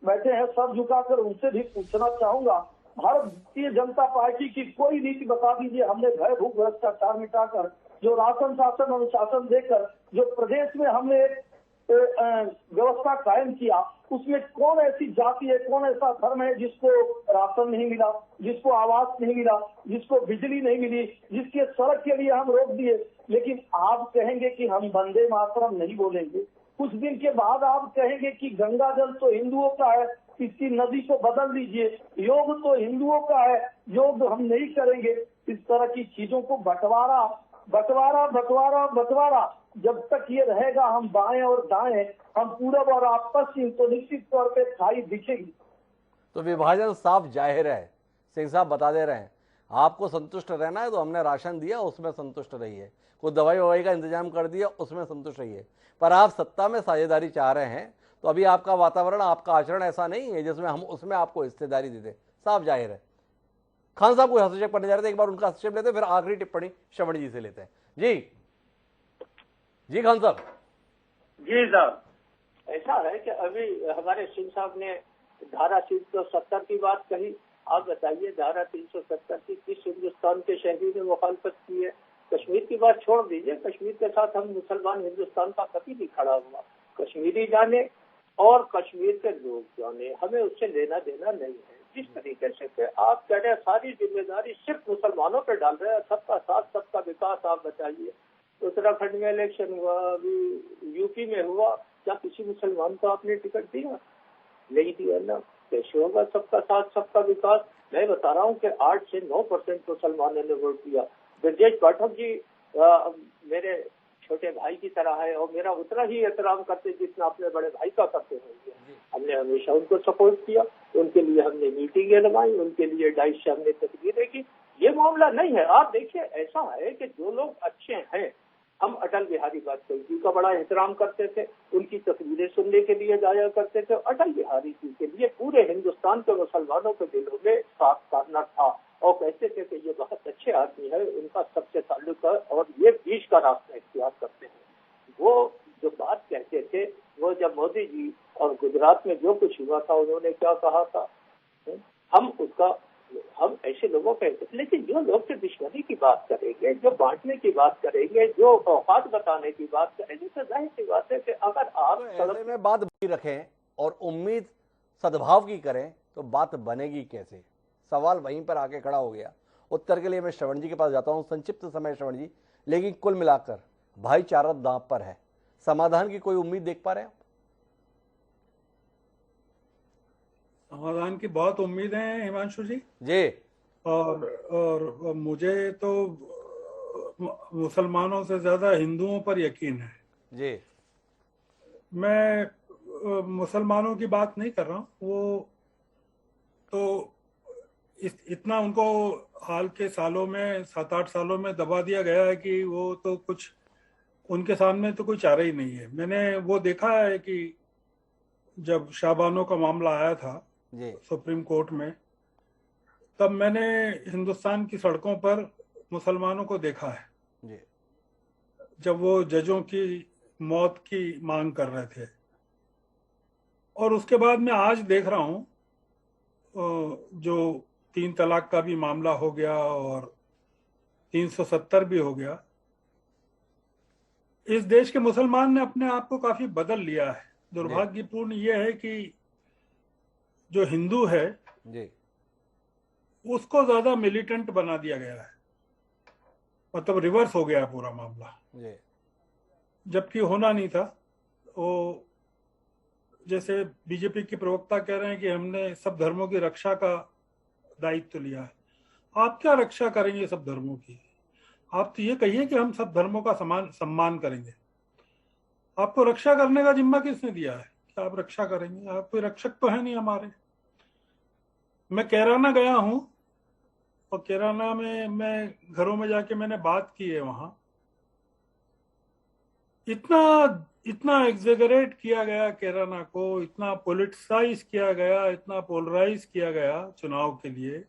बैठे हैं सब झुकाकर उनसे भी पूछना चाहूंगा, भारतीय जनता पार्टी की कोई नीति बता दीजिए। हमने भय भूख भ्रष्टाचार मिटाकर, जो राशन शासन अनुशासन देकर जो प्रदेश में हमने व्यवस्था कायम किया, उसमें कौन ऐसी जाति है, कौन ऐसा धर्म है जिसको राशन नहीं मिला, जिसको आवास नहीं मिला, जिसको बिजली नहीं मिली, जिसके सड़क के लिए हम रोक दिए। लेकिन आप कहेंगे कि हम वंदे मातरम नहीं बोलेंगे, कुछ दिन के बाद आप कहेंगे कि गंगा जल तो हिंदुओं का है, इसकी नदी को बदल दीजिए, योग तो हिंदुओं का है, योग हम नहीं करेंगे। इस तरह की चीजों को बंटवारा बंटवारा बंटवारा बंटवारा जब तक ये रहेगा, हम बाएं और दाएं, हम पूरब और आप पश्चिम, तो निश्चित तौर पे खाई दिखेगी। तो विभाजन साफ जाहिर है। सिंह साहब बता दे रहे हैं, आपको संतुष्ट रहना है तो हमने राशन दिया, उसमें संतुष्ट रहिए, कोई दवाई ववाई का इंतजाम कर दिया, उसमें संतुष्ट रहिए। पर आप सत्ता में साझेदारी चाह रहे हैं तो अभी आपका वातावरण, आपका आचरण ऐसा नहीं है जिसमें हम उसमें आपको हिस्सेदारी देते, साफ जाहिर है। खान साहब को हस्तक्षेप करने जा रहे थे, एक बार उनका हस्तक्षेप लेते हैं, फिर आखिरी टिप्पणी श्रवण जी से लेते हैं। जी खान साहब। जी साहब, ऐसा है कि अभी हमारे सिंह साहब ने धारा 370 की बात कही। आप बताइए धारा 370 की किस हिंदुस्तान के शहरी ने मुखालफत की है? कश्मीर की बात छोड़ दीजिए, कश्मीर के साथ हम मुसलमान हिंदुस्तान का कभी नहीं खड़ा हुआ। कश्मीरी जाने और कश्मीर के लोग जाने, हमें उससे लेना देना नहीं है। जिस तरीके से आप कह रहे हैं सारी जिम्मेदारी सिर्फ मुसलमानों पर डाल रहे हैं, सबका साथ सबका विकास आप बताइए। उत्तराखंड में इलेक्शन हुआ, अभी यूपी में हुआ, क्या किसी मुसलमान को आपने टिकट दिया? नहीं दिया ना, कैसे होगा सबका साथ सबका विकास? मैं बता रहा हूँ कि 8 से 9% मुसलमानों ने वोट दिया। ब्रजेश पाठक जी मेरे छोटे भाई की तरह है और मेरा उतना ही एहतराम करते जितना अपने बड़े भाई का करते होंगे। हमने हमेशा उनको सपोर्ट किया, उनके लिए हमने मीटिंगें लगाई, उनके लिए डाइस से हमने तस्वीरें की। ये मामला नहीं है। आप देखिए, ऐसा है कि जो लोग अच्छे हैं, हम अटल बिहारी वाजपेयी जी का बड़ा एहतराम करते थे, उनकी तस्वीरें सुनने के लिए जाया करते थे। अटल बिहारी जी के लिए पूरे हिंदुस्तान के मुसलमानों के दिलों में साफ करना था और कहते थे कि ये बहुत अच्छे आदमी है, उनका सबसे ताल्लुक है और ये बीच का रास्ता इख्तियार करते हैं। वो जो बात कहते थे, वो जब मोदी जी और गुजरात में जो कुछ हुआ था, उन्होंने क्या कहा था, हम ऐसे लोगों पे, लेकिन जो लोग से दुश्मनी की बात करेंगे, जो बांटने की बात करेंगे, जो औकात बताने की बात करेंगे, तो जाहिर सी बात है कि अगर आप ऐसे में बात बनी रखें और उम्मीद सद्भाव की करें तो बात बनेगी कैसे? सवाल वहीं पर आके खड़ा हो गया। उत्तर के लिए मैं श्रवण जी के पास जाता हूं। संक्षिप्त समय श्रवण जी, लेकिन कुल मिलाकर भाईचारा दांव पर है, समाधान की कोई उम्मीद देख पा रहे हैं? समाधान की बहुत उम्मीद है हिमांशु जी। और मुझे तो मुसलमानों से ज्यादा हिंदुओं पर यकीन है जी। मैं मुसलमानों की बात नहीं कर रहा हूँ, वो तो इतना उनको हाल के सालों में 7-8 सालों में दबा दिया गया है कि वो तो कुछ, उनके सामने तो कोई चारा ही नहीं है। मैंने वो देखा है कि जब शाहबानो का मामला आया था सुप्रीम कोर्ट में, तब मैंने हिंदुस्तान की सड़कों पर मुसलमानों को देखा है जब वो जजों की मौत की मांग कर रहे थे। और उसके बाद मैं आज देख रहा हूं जो 3 तलाक का भी मामला हो गया और 370 भी हो गया। इस देश के मुसलमान ने अपने आप को काफी बदल लिया है। दुर्भाग्यपूर्ण यह है कि जो हिंदू है उसको ज्यादा मिलिटेंट बना दिया गया है, मतलब रिवर्स हो गया है पूरा मामला, जबकि होना नहीं था। वो जैसे बीजेपी के प्रवक्ता कह रहे हैं कि हमने सब धर्मों की रक्षा का दायित्व लिया है। आप क्या रक्षा करेंगे सब धर्मों की? आप तो ये कहिए कि हम सब धर्मों का सम्मान करेंगे। आपको रक्षा करने का जिम्मा किसने दिया है कि आप रक्षा करेंगे? आप कोई रक्षक तो है नहीं हमारे। मैं कैराना गया हूं और कैराना में मैं घरों में जाके मैंने बात की है। वहां इतना एग्जेगरेट किया गया कैराना को, इतना पॉलिटिसाइज किया गया, इतना पोलराइज किया गया चुनाव के लिए।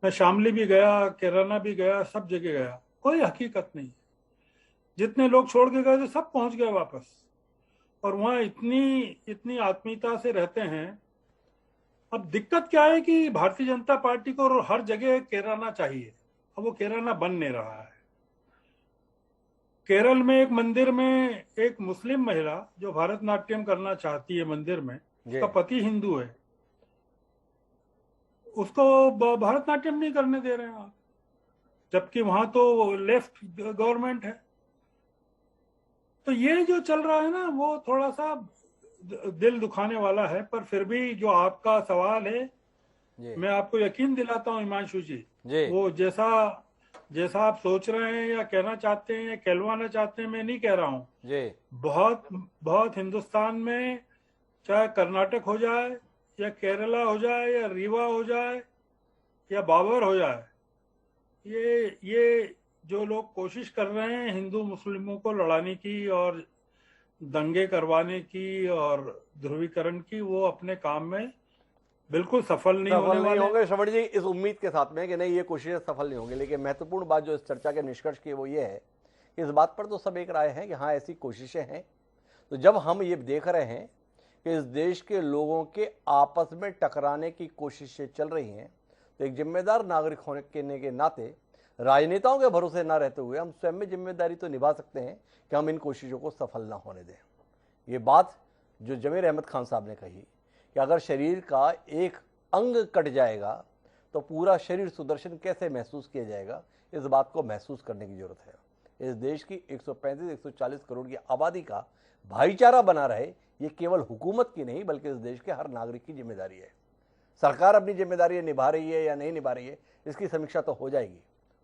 मैं शामली भी गया, कैराना भी गया, सब जगह गया, कोई हकीकत नहीं। जितने लोग छोड़ के गए थे सब पहुंच गए वापस, और वहां इतनी आत्मीयता से रहते हैं। अब दिक्कत क्या है कि भारतीय जनता पार्टी को हर जगह कैराना चाहिए, अब वो कैराना बन नहीं रहा है। केरल में एक मंदिर में एक मुस्लिम महिला जो भारतनाट्यम करना चाहती है मंदिर में, उसका पति हिंदू है, उसको भारतनाट्यम नहीं करने दे रहे हैं आप, जबकि वहां तो लेफ्ट गवर्नमेंट है। तो ये जो चल रहा है ना, वो थोड़ा सा दिल दुखाने वाला है। पर फिर भी जो आपका सवाल है, मैं आपको यकीन दिलाता हूं हिमांशु जी, वो जैसा आप सोच रहे हैं या कहना चाहते हैं या कहलवाना चाहते हैं, मैं नहीं कह रहा हूँ। बहुत हिंदुस्तान में, चाहे कर्नाटक हो जाए या केरला हो जाए या रीवा हो जाए या बाबर हो जाए, ये जो लोग कोशिश कर रहे हैं हिंदू मुस्लिमों को लड़ाने की और दंगे करवाने की और ध्रुवीकरण की, वो अपने काम में बिल्कुल सफल नहीं होंगे। श्रवण जी, इस उम्मीद के साथ में कि नहीं, ये कोशिशें सफल नहीं होंगी, लेकिन महत्वपूर्ण बात जो इस चर्चा के निष्कर्ष की वो ये है, इस बात पर तो सब एक राय है कि हाँ ऐसी कोशिशें हैं। तो जब हम ये देख रहे हैं कि इस देश के लोगों के आपस में टकराने की कोशिशें चल रही हैं, तो एक जिम्मेदार नागरिक होने के नाते राजनेताओं के भरोसे ना रहते हुए हम स्वयं में जिम्मेदारी तो निभा सकते हैं कि हम इन कोशिशों को सफल ना होने दें। ये बात जो जमीर अहमद खान साहब ने कही कि अगर शरीर का एक अंग कट जाएगा तो पूरा शरीर सुदर्शन कैसे महसूस किया जाएगा, इस बात को महसूस करने की जरूरत है। इस देश की 135-140 करोड़ की आबादी का भाईचारा बना रहे, ये केवल हुकूमत की नहीं बल्कि इस देश के हर नागरिक की जिम्मेदारी है। सरकार अपनी जिम्मेदारी निभा रही है या नहीं निभा रही है, इसकी समीक्षा तो हो जाएगी।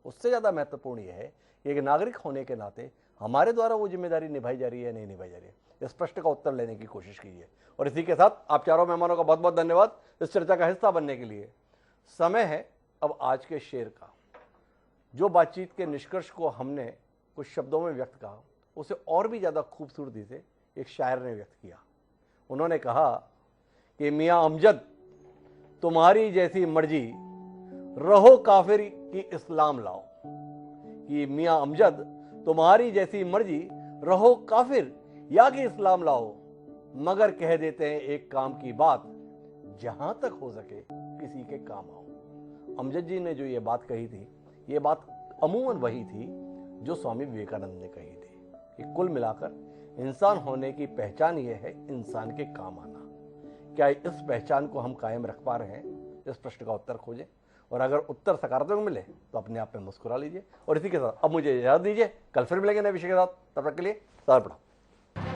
उससे ज़्यादा महत्वपूर्ण यह है कि एक नागरिक होने के नाते हमारे द्वारा वो जिम्मेदारी निभाई जा रही है या नहीं निभाई जा रही है, इस प्रश्न का उत्तर लेने की कोशिश कीजिए। और इसी के साथ आप चारों मेहमानों का बहुत बहुत धन्यवाद इस चर्चा का हिस्सा बनने के लिए। समय है अब आज के शेर का। जो बातचीत के निष्कर्ष को हमने कुछ शब्दों में व्यक्त कहा, उसे और भी ज़्यादा खूबसूरती से एक शायर ने व्यक्त किया। उन्होंने कहा कि मियाँ अमजद तुम्हारी जैसी मर्जी, रहो काफिर की इस्लाम लाओ। कि मियाँ अमजद तुम्हारी जैसी मर्जी, रहो काफिर या कि इस्लाम लाओ, मगर कह देते हैं एक काम की बात, जहां तक हो सके किसी के काम आओ। अमजद जी ने जो ये बात कही थी, ये बात अमूमन वही थी जो स्वामी विवेकानंद ने कही थी कि कुल मिलाकर इंसान होने की पहचान ये है इंसान के काम आना। क्या इस पहचान को हम कायम रख पा रहे हैं, इस प्रश्न का उत्तर खोजें, और अगर उत्तर सकारात्मक मिले तो अपने आप में मुस्कुरा लीजिए। और इसी के साथ अब मुझे इजाजत दीजिए, कल फिर मिलेंगे नए विषय के साथ। तब तक के लिए सर पढ़ो।